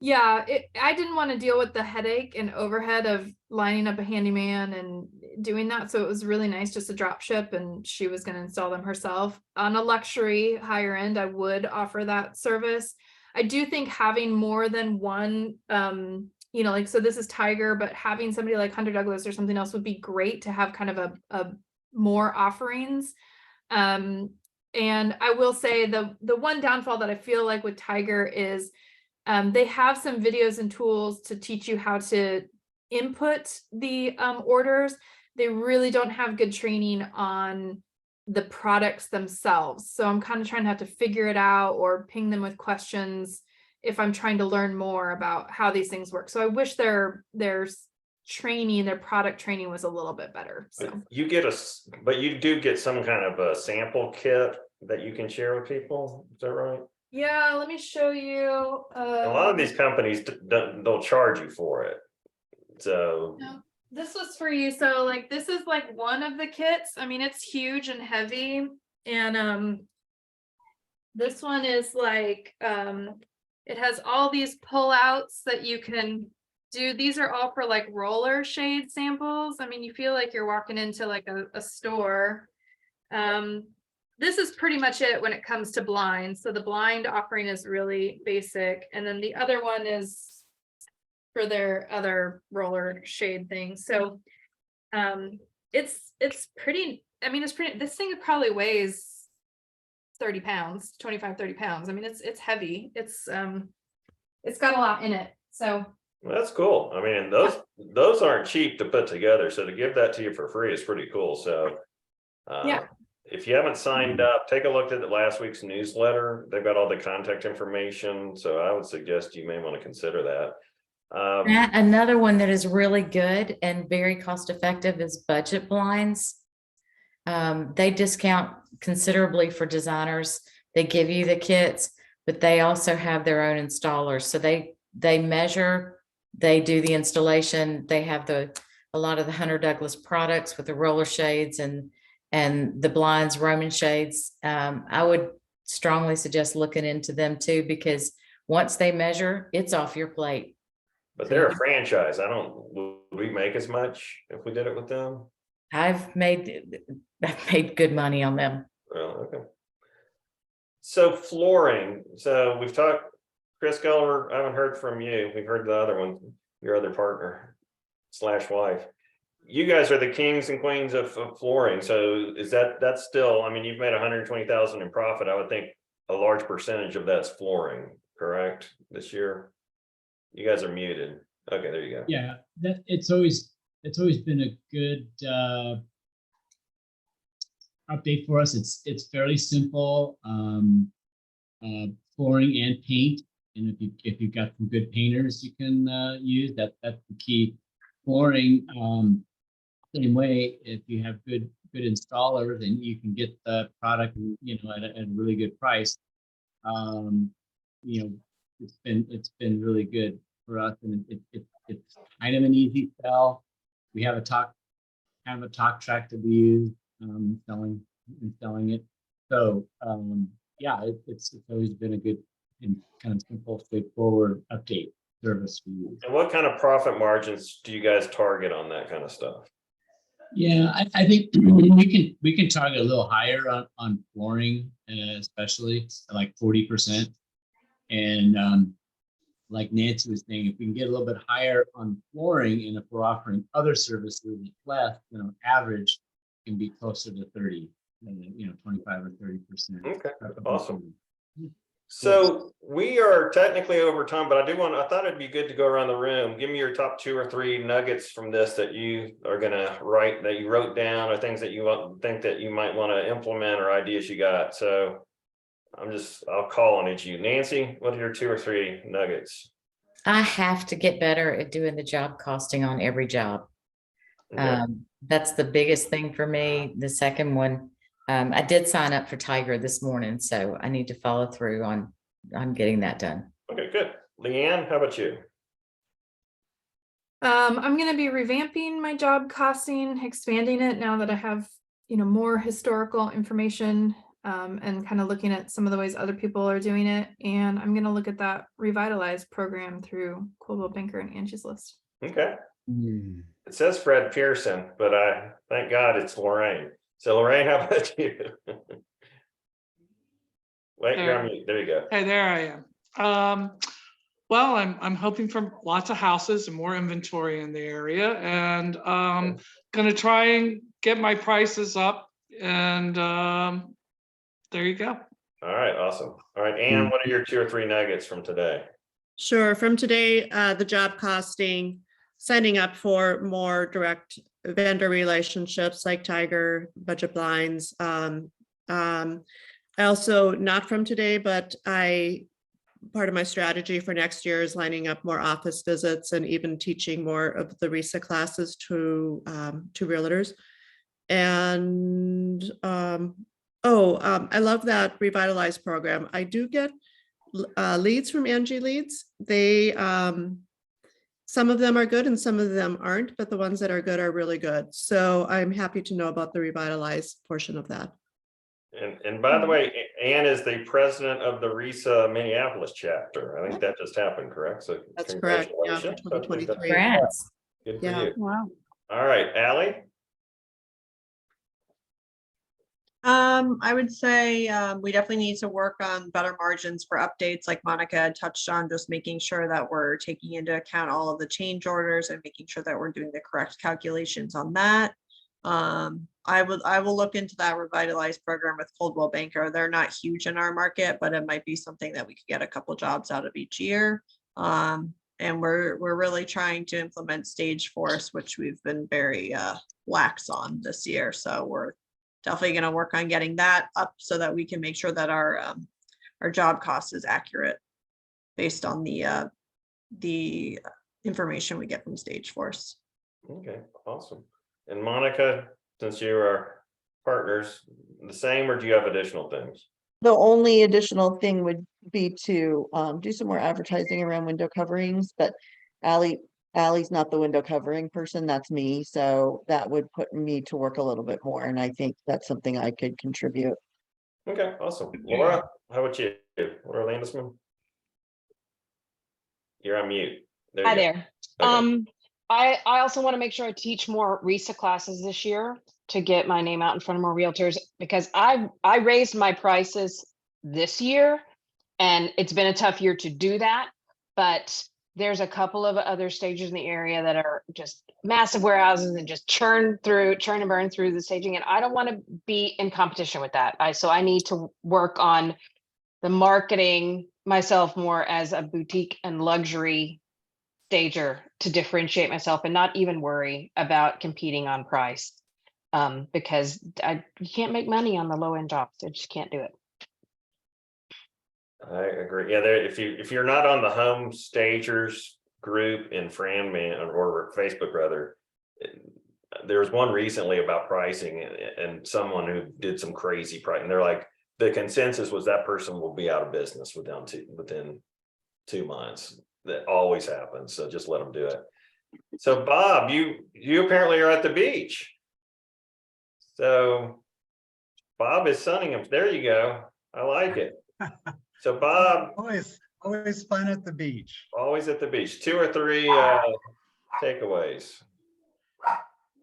Yeah, I didn't want to deal with the headache and overhead of lining up a handyman and doing that. So it was really nice just to drop ship, and she was going to install them herself. On a luxury higher end, I would offer that service. I do think having more than one, you know, like, so this is Tiger, but having somebody like Hunter Douglas or something else would be great to have kind of a more offerings. And I will say the one downfall that I feel like with Tiger is they have some videos and tools to teach you how to input the orders. They really don't have good training on the products themselves. So I'm kind of trying to have to figure it out or ping them with questions if I'm trying to learn more about how these things work. So I wish their training, their product training was a little bit better. So but you do get some kind of a sample kit that you can share with people. Is that right? yeah, let me show you. A lot of these companies they'll charge you for it. So No, this was for you. So like, this is like one of the kits. I mean, it's huge and heavy. And this one is like, it has all these pullouts that you can do. These are all for like roller shade samples. I mean, you feel like you're walking into like a store. This is pretty much it when it comes to blinds. So the blind offering is really basic. And then the other one is for their other roller shade things. So it's pretty, I mean, it's pretty, this thing probably weighs 30 pounds, 25, 30 pounds. I mean, it's heavy. It's got a lot in it. So that's cool. I mean, those aren't cheap to put together. So to give that to you for free is pretty cool. So yeah. If you haven't signed up, take a look at the last week's newsletter. They've got all the contact information. So I would suggest you may want to consider that. Another one that is really good and very cost effective is Budget Blinds. They discount considerably for designers. They give you the kits, but they also have their own installers. So they measure, they do the installation. They have a lot of the Hunter Douglas products with the roller shades and the blinds, Roman shades. I would strongly suggest looking into them too, because once they measure, it's off your plate. But they're a franchise. Would we make as much if we did it with them? I've made good money on them. Oh, okay. So flooring. So we've talked, Chris Gulliver, I haven't heard from you. We've heard the other one, your other partner / wife. You guys are the kings and queens of flooring. So is that's still, I mean, you've made 120,000 in profit. I would think a large percentage of that's flooring, correct, this year? You guys are muted. Okay, there you go. Yeah, it's always been a good update for us. It's fairly simple, flooring and paint. And if you've got some good painters you can use, that's the key. Flooring, same way, if you have good installers and you can get the product, at a really good price, it's been really good for us, and it's kind of an easy sell. We have a talk track that we use selling it. So it's always been a good and kind of simple, straightforward update service for you. And what kind of profit margins do you guys target on that kind of stuff? Yeah, I think we can target a little higher on flooring, especially like 40%. And like Nancy was saying, if we can get a little bit higher on flooring, and if we're offering other services less, average can be closer to 30, 25 or 30%. Okay, awesome. So we are technically over time, but I thought it'd be good to go around the room. Give me your top 2 or 3 nuggets from this that you are gonna write, that you wrote down, or things that you think that you might want to implement, or ideas you got. So I'll call on each of you. Nancy, what are your 2 or 3 nuggets? I have to get better at doing the job costing on every job. Okay. That's the biggest thing for me. The second one, I did sign up for Tiger this morning, so I need to follow through on getting that done. Okay, good. Leanne, how about you? I'm going to be revamping my job costing, expanding it now that I have, more historical information, and kind of looking at some of the ways other people are doing it. And I'm going to look at that Revitalize program through Coldwell Banker and Angie's List. Okay. It says Fred Pearson, but thank God it's Lorraine. So Lorraine, how about you? Wait, you're on mute. There you go. Hey, there I am. Well, I'm hoping for lots of houses and more inventory in the area, and gonna try and get my prices up. And there you go. All right, awesome. All right, Anne, what are your 2 or 3 nuggets from today? Sure. From today, the job costing, signing up for more direct vendor relationships like Tiger, Budget Blinds. I also, not from today, but part of my strategy for next year is lining up more office visits and even teaching more of the RISA classes to realtors. And I love that Revitalize program. I do get leads from Angie Leads. They some of them are good and some of them aren't, but the ones that are good are really good. So I'm happy to know about the Revitalize portion of that. And by the way, Anne is the president of the RISA Minneapolis chapter. I think that just happened, correct? So That's correct. Yeah, for congratulations. 2023. Congrats. Good for Yeah. you. Wow. All right, Allie. I would say we definitely need to work on better margins for updates, like Monica had touched on, just making sure that we're taking into account all of the change orders and making sure that we're doing the correct calculations on that. I will look into that Revitalize program with Coldwell Banker. They're not huge in our market, but it might be something that we could get a couple jobs out of each year. And we're really trying to implement Stage Force, which we've been very lax on this year. So we're definitely going to work on getting that up so that we can make sure that our job cost is accurate based on the information we get from Stage Force. Okay, awesome. And Monica, since you are partners, the same, or do you have additional things? The only additional thing would be to do some more advertising around window coverings, but Allie's not the window covering person, that's me. So that would put me to work a little bit more. And I think that's something I could contribute. Okay, awesome. Laura, how about you? Laura Landesman? You're on mute. There Hi you go. there. Okay. I also want to make sure I teach more RISA classes this year to get my name out in front of more realtors, because I raised my prices this year and it's been a tough year to do that. But there's a couple of other stages in the area that are just massive warehouses and just churn and burn through the staging. And I don't want to be in competition with that. So I need to work on the marketing myself more as a boutique and luxury stager to differentiate myself and not even worry about competing on price, because you can't make money on the low end jobs. I just can't do it. I agree. Yeah, if you're not on the Home Stagers group in Franman or Facebook rather, there was one recently about pricing and someone who did some crazy price, and they're like, the consensus was that person will be out of business within 2 months. That always happens. So just let them do it. So Bob, you apparently are at the beach. So Bob is sunning him. There you go. I like it. So Bob, always fun at the beach. Always at the beach. 2 or 3 takeaways.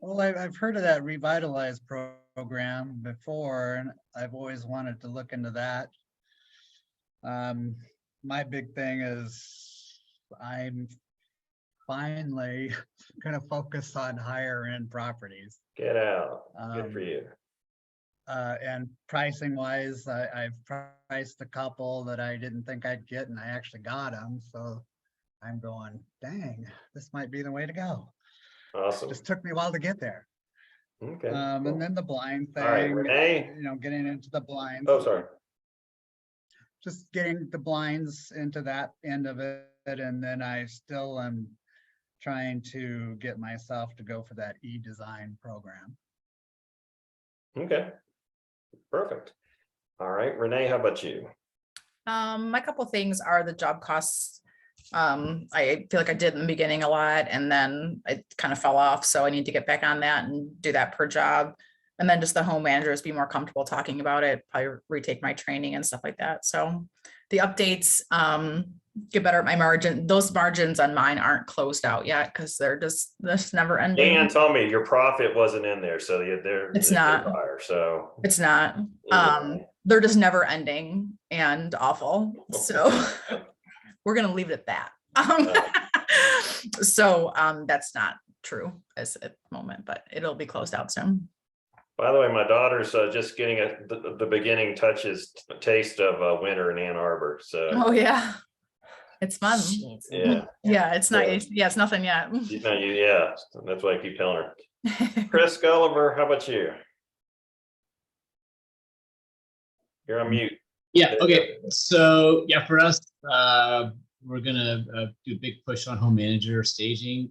Well, I've heard of that Revitalize program before, and I've always wanted to look into that. My big thing is I'm finally going to focus on higher end properties. Get out. Good for you. And pricing wise, I've priced a couple that I didn't think I'd get and I actually got them. So I'm going, dang, this might be the way to go. Awesome. Just took me a while to get there. Okay. And then the blind thing, All right, Renee. you know, getting into the blinds. Oh, sorry. Just getting the blinds into that end of it. And then I still am trying to get myself to go for that e-design program. Okay. Perfect. All right, Renee, how about you? My couple things are the job costs. I feel like I did in the beginning a lot and then I kind of fell off. So I need to get back on that and do that per job. And then just the home managers be more comfortable talking about it, probably retake my training and stuff like that. So the updates, get better at my margin. Those margins on mine aren't closed out yet because they're just never ending. Dan told me your profit wasn't in there, so It's not. So It's not. Yeah. They're just never ending and awful. So we're gonna leave it at that. So that's not true as at the moment, but it'll be closed out soon. By the way, my daughter's just getting the beginning touches, taste of winter in Ann Arbor. So Oh yeah. It's fun. yeah, Yeah, it's not, Yeah. yeah, it's nothing yet. yeah, that's why I keep telling her. Chris Gulliver, how about you? You're on mute. Yeah, okay, so yeah, for us, we're gonna do a big push on home manager staging.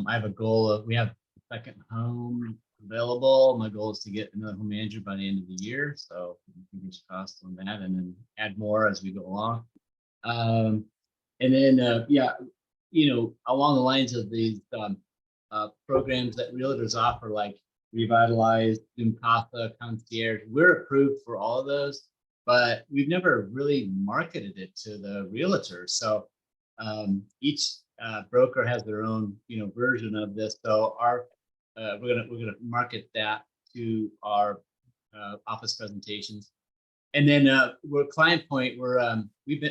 I have a goal of, we have a second home available. My goal is to get another home manager by the end of the year, so fingers crossed on that, and then add more as we go along. And then, yeah, you know, along the lines of these programs that realtors offer, like Revitalize, Zoomkatha, Concierge, we're approved for all of those, but we've never really marketed it to the realtors. So each broker has their own, you know, version of this. So our we're gonna market that to our office presentations. And then we're Client Point.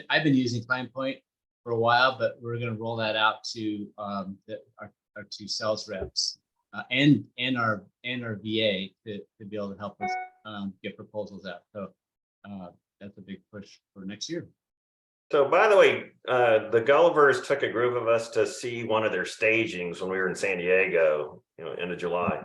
I've been using Client Point for a while, but we're going to roll that out to our two sales reps and our VA to be able to help us get proposals out. So that's a big push for next year. So by the way, the Gullivers took a group of us to see one of their stagings when we were in San Diego, you know, end of July.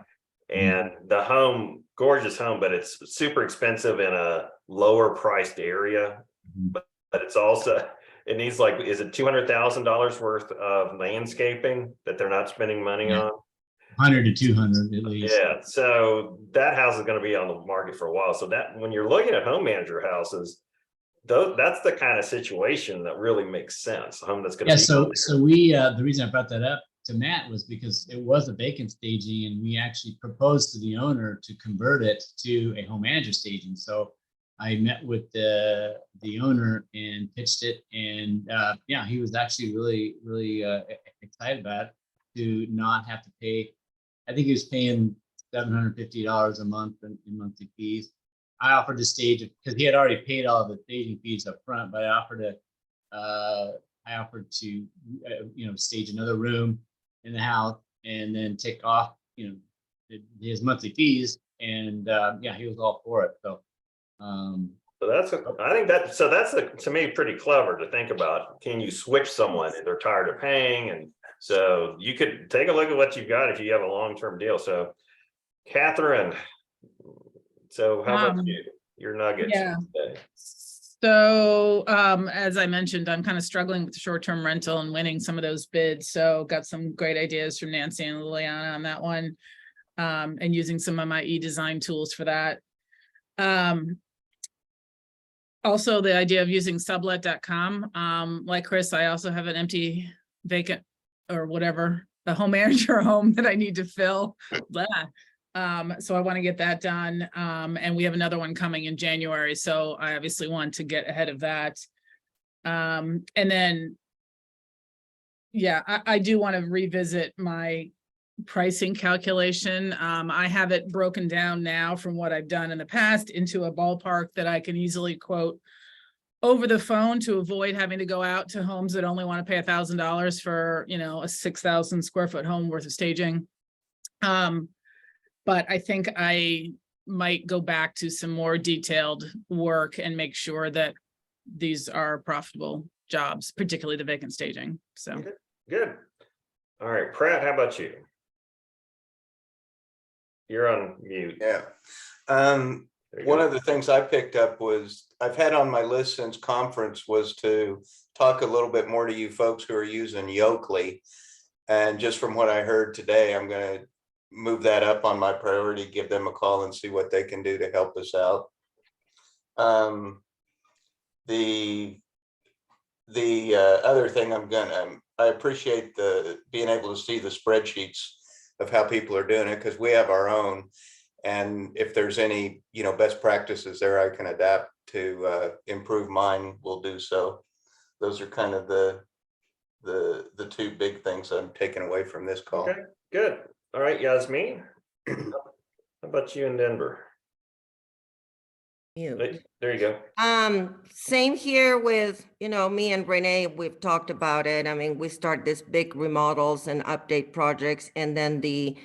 And the home, gorgeous home, but it's super expensive in a lower priced area. But it's also, it needs like, is it $200,000 worth of landscaping that they're not spending money on? 100 to 200 at least. Yeah, so that house is going to be on the market for a while. So that when you're looking at home manager houses, that's the kind of situation that really makes sense. A home that's going to Yeah, so we the reason I brought that up to Matt was because it was a vacant staging, and we actually proposed to the owner to convert it to a home manager staging. So I met with the owner and pitched it, and yeah, he was actually really excited about it, to not have to pay. I think he was paying $750 a month in monthly fees. I offered to stage it because he had already paid all of the staging fees up front, but I offered to you know, stage another room in the house and then take off, you know, his monthly fees, and yeah, he was all for it. So that's to me pretty clever to think about. Can you switch someone if they're tired of paying? And so you could take a look at what you've got if you have a long-term deal. So Catherine, so how about you? Your nuggets today? So as I mentioned, I'm kind of struggling with the short-term rental and winning some of those bids. So got some great ideas from Nancy and Liliana on that one, and using some of my e-design tools for that. Also the idea of using sublet.com. Like Chris, I also have an empty vacant or whatever, the home manager home that I need to fill. Blah. So I want to get that done. And we have another one coming in January. So I obviously want to get ahead of that. And then, yeah, I do want to revisit my pricing calculation. I have it broken down now from what I've done in the past into a ballpark that I can easily quote over the phone to avoid having to go out to homes that only want to pay $1,000 for, you know, a 6,000 square foot home worth of staging. But I think I might go back to some more detailed work and make sure that these are profitable jobs, particularly the vacant staging. So. Good. All right, Pratt, how about you? You're on mute. Yeah. There you One go. of the things I picked up was, I've had on my list since conference, was to talk a little bit more to you folks who are using Yoakley. And just from what I heard today, I'm gonna move that up on my priority, give them a call and see what they can do to help us out. The other thing I appreciate being able to see the spreadsheets of how people are doing it, because we have our own. And if there's any, best practices there I can adapt to improve mine, we'll do so. Those are kind of the two big things I'm taking away from this call. Okay, good. All right, Yasmin, how about you in Denver? There you go. Same here with, me and Renee, we've talked about it. I mean, we start this big remodels and update projects, and then the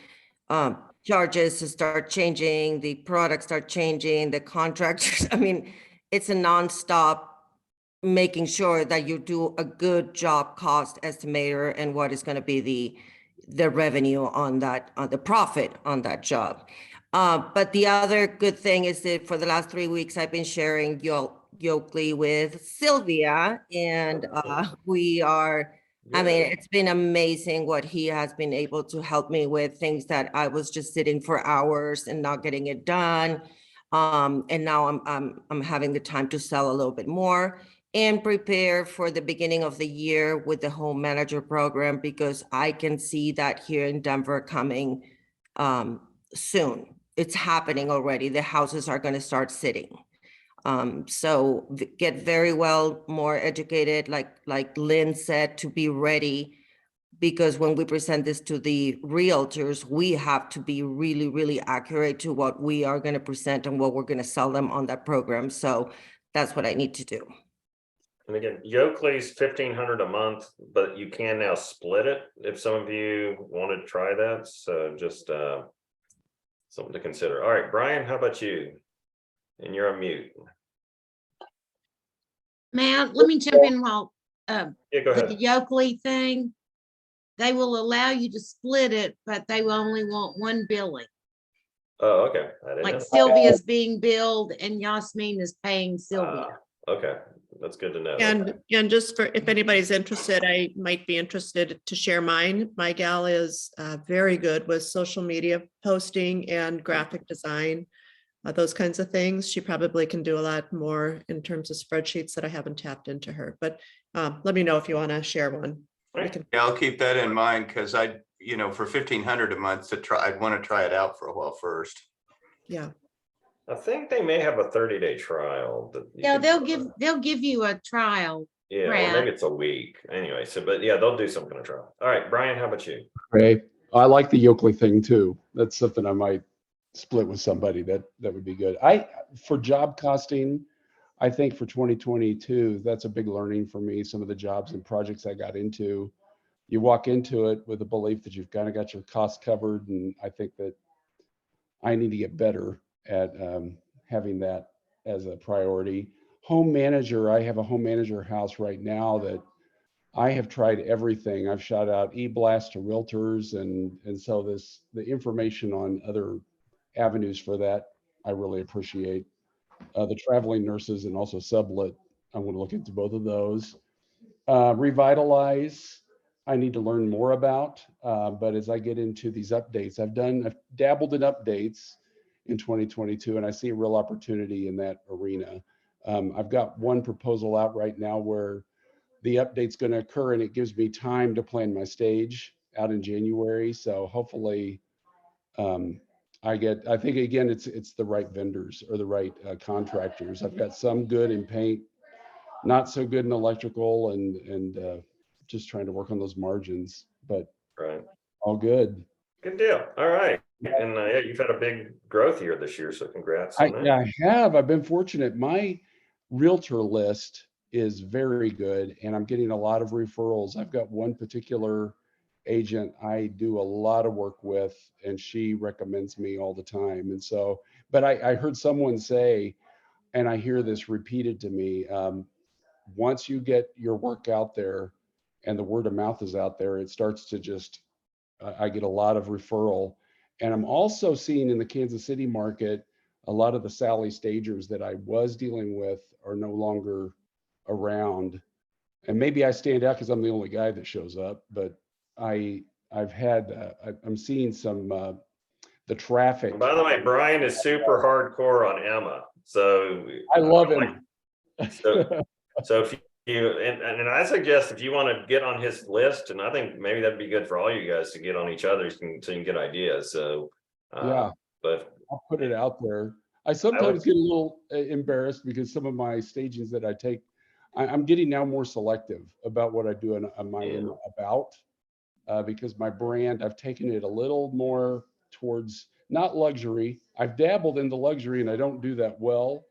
charges start changing, the products start changing, the contractors. I mean, it's a nonstop making sure that you do a good job cost estimator and what is going to be the revenue on that, the profit on that job. But the other good thing is that for the last 3 weeks, I've been sharing Yoakley with Sylvia, and we are, I mean, it's been amazing what he has been able to help me with, things that I was just sitting for hours and not getting it done. And now I'm having the time to sell a little bit more and prepare for the beginning of the year with the home manager program, because I can see that here in Denver coming soon. It's happening already. The houses are going to start sitting. So get very well more educated, like Lynn said, to be ready, because when we present this to the realtors, we have to be really, really accurate to what we are going to present and what we're going to sell them on that program. So that's what I need to do. And again, Yoakley's $1,500 a month, but you can now split it if some of you want to try that. So just something to consider. All right, Brian, how about you? And you're on mute. Matt, let me jump in while Yeah, go with ahead. the Yoakley thing. They will allow you to split it, but they will only want one billing. Oh, okay. I didn't Like know. Sylvia's being billed and Yasmin is paying Sylvia. Okay, that's good to know. And just for, if anybody's interested, I might be interested to share mine. My gal is very good with social media posting and graphic design, those kinds of things. She probably can do a lot more in terms of spreadsheets that I haven't tapped into her, but let me know if you want to share one. Yeah, I'll keep that in mind, because for $1,500 a month to try, I'd want to try it out for a while first. Yeah. I think they may have a 30-day trial. That you Yeah, can- they'll give you a trial. Yeah, or Brad. maybe it's a week. Anyway, so but yeah, they'll do some kind of trial. All right, Brian, how about you? Right. I like the Yoakley thing too. That's something I might split with somebody. That would be good. For job costing, I think for 2022, that's a big learning for me. Some of the jobs and projects I got into, you walk into it with the belief that you've kind of got your costs covered. And I think that I need to get better at having that as a priority. Home manager, I have a home manager house right now that I have tried everything. I've shot out e-blast to realtors, and so the information on other avenues for that, I really appreciate. The traveling nurses and also sublet, I want to look into both of those. Revitalize, I need to learn more about, but as I get into these updates, I've dabbled in updates in 2022, and I see a real opportunity in that arena. I've got one proposal out right now where the update's going to occur, and it gives me time to plan my stage out in January. So hopefully, I think again, it's the right vendors or the right contractors. I've got some good in paint, not so good in electrical, and just trying to work on those margins, but right, all good. Good deal. All right, and yeah, you've had a big growth year this year, so congrats on that. Yeah, I have. I've been fortunate. My realtor list is very good, and I'm getting a lot of referrals. I've got one particular agent I do a lot of work with, and she recommends me all the time. And so But I heard someone say, and I hear this repeated to me, once you get your work out there and the word of mouth is out there, it starts to just, I get a lot of referral. And I'm also seeing in the Kansas City market, a lot of the Sally stagers that I was dealing with are no longer around. And maybe I stand out because I'm the only guy that shows up, but I've had, I'm seeing some, the traffic. By the way, Brian is super hardcore on Emma, so. I love him. So if you, and I suggest if you want to get on his list, and I think maybe that'd be good for all you guys to get on each other's so you can get ideas, so. Yeah, but I'll put it out there. I sometimes get a little embarrassed because some of my stagings that I take, I'm getting now more selective about what I do on my own about, because my brand, I've taken it a little more towards not luxury. I've dabbled in the luxury and I don't do that well,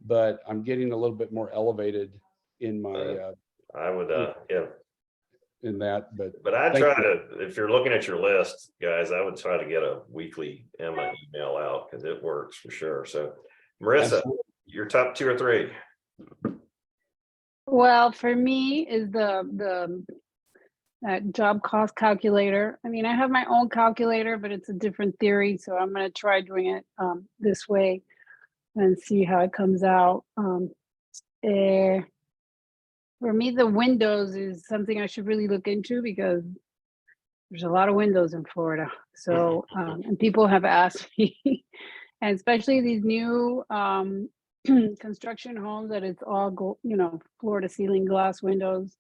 but I'm getting a little bit more elevated in my, I would, yeah. in that, But I thank try you. to, if you're looking at your list, guys, I would try to get a weekly Emma email out because it works for sure. So Marissa, Absolutely. your top 2 or 3. Well, for me is the job cost calculator. I mean, I have my own calculator, but it's a different theory. So I'm going to try doing it this way and see how it comes out. For me, the windows is something I should really look into because there's a lot of windows in Florida. So, and people have asked me, and especially these new construction homes that it's all, floor to ceiling glass windows.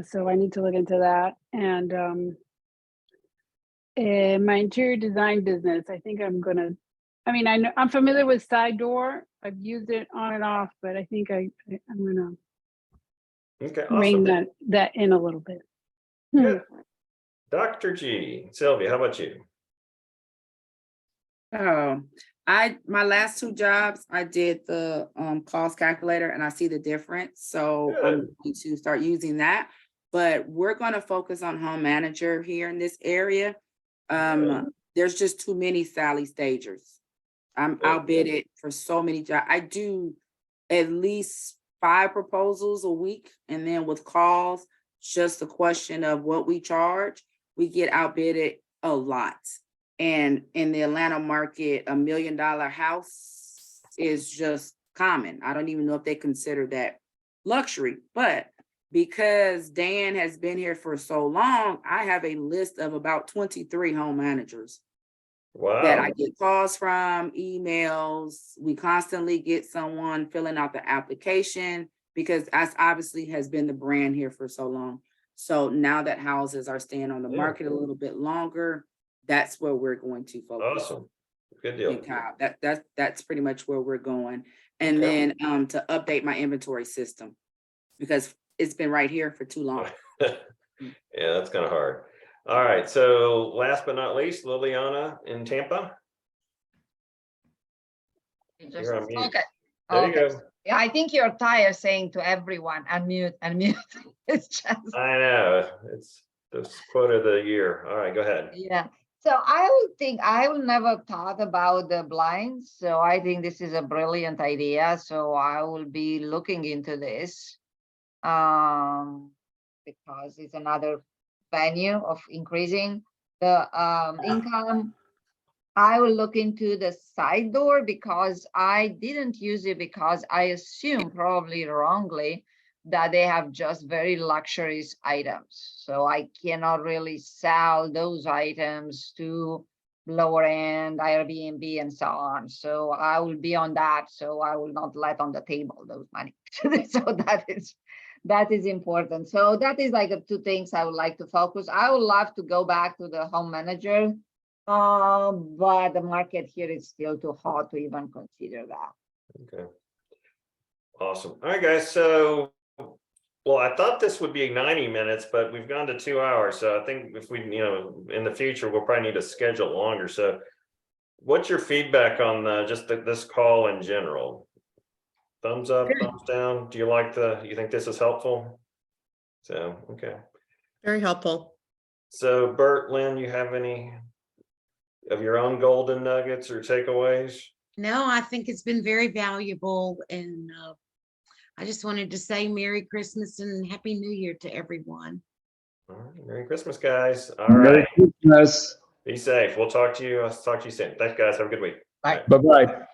So I need to look into that. And my interior design business, I think I'm I'm familiar with side door. I've used it on and off, but I think I'm gonna rein that in a little bit. Good. Dr. G, Sylvia, how about you? My last 2 jobs, I did the cost calculator and I see the difference. So I'm going to start using that. But we're going to focus on home manager here in this area. There's just too many Sally stagers. I'm outbidded for so many jobs. I do at least 5 proposals a week. And then with calls, just a question of what we charge, we get outbidded a lot. And in the Atlanta market, $1 million house is just common. I don't even know if they consider that luxury, but because Dan has been here for so long, I have a list of about 23 home managers. Wow. That I get calls from, emails. We constantly get someone filling out the application because as obviously has been the brand here for so long. So now that houses are staying on the market a little bit longer, that's where we're going to focus. Awesome. Good deal. That's pretty much where we're going. And then to update my inventory system because it's been right here for too long. Yeah, that's kind of hard. All right. So last but not least, Liliana in Tampa. You're on mute. Okay. There you go. Yeah, I think you're tired saying to everyone, unmute. It's just. I know. It's the quote of the year. All right, go ahead. Yeah. So I will never thought about the blinds. So I think this is a brilliant idea. So I will be looking into this because it's another venue of increasing the income. I will look into the side door because I didn't use it because I assume probably wrongly that they have just very luxurious items. So I cannot really sell those items to lower end Airbnb and so on. So I will be on that. So I will not let on the table those money. So that is important. So that is like 2 things I would like to focus. I would love to go back to the home manager, but the market here is still too hot to even consider that. Okay. Awesome. All right, guys. So, well, I thought this would be 90 minutes, but we've gone to 2 hours. So I think if we, in the future, we'll probably need to schedule longer. So what's your feedback on just this call in general? Thumbs up, thumbs down? Do you you think this is helpful? So, okay. Very helpful. So Bert, Lynn, you have any of your own golden nuggets or takeaways? No, I think it's been very valuable and I just wanted to say Merry Christmas and Happy New Year to everyone. All right, Merry Christmas, guys. All Merry right. Christmas. Be safe. We'll talk to you. I'll talk to you soon. Thanks, guys. Have a good week. Bye. Bye-bye.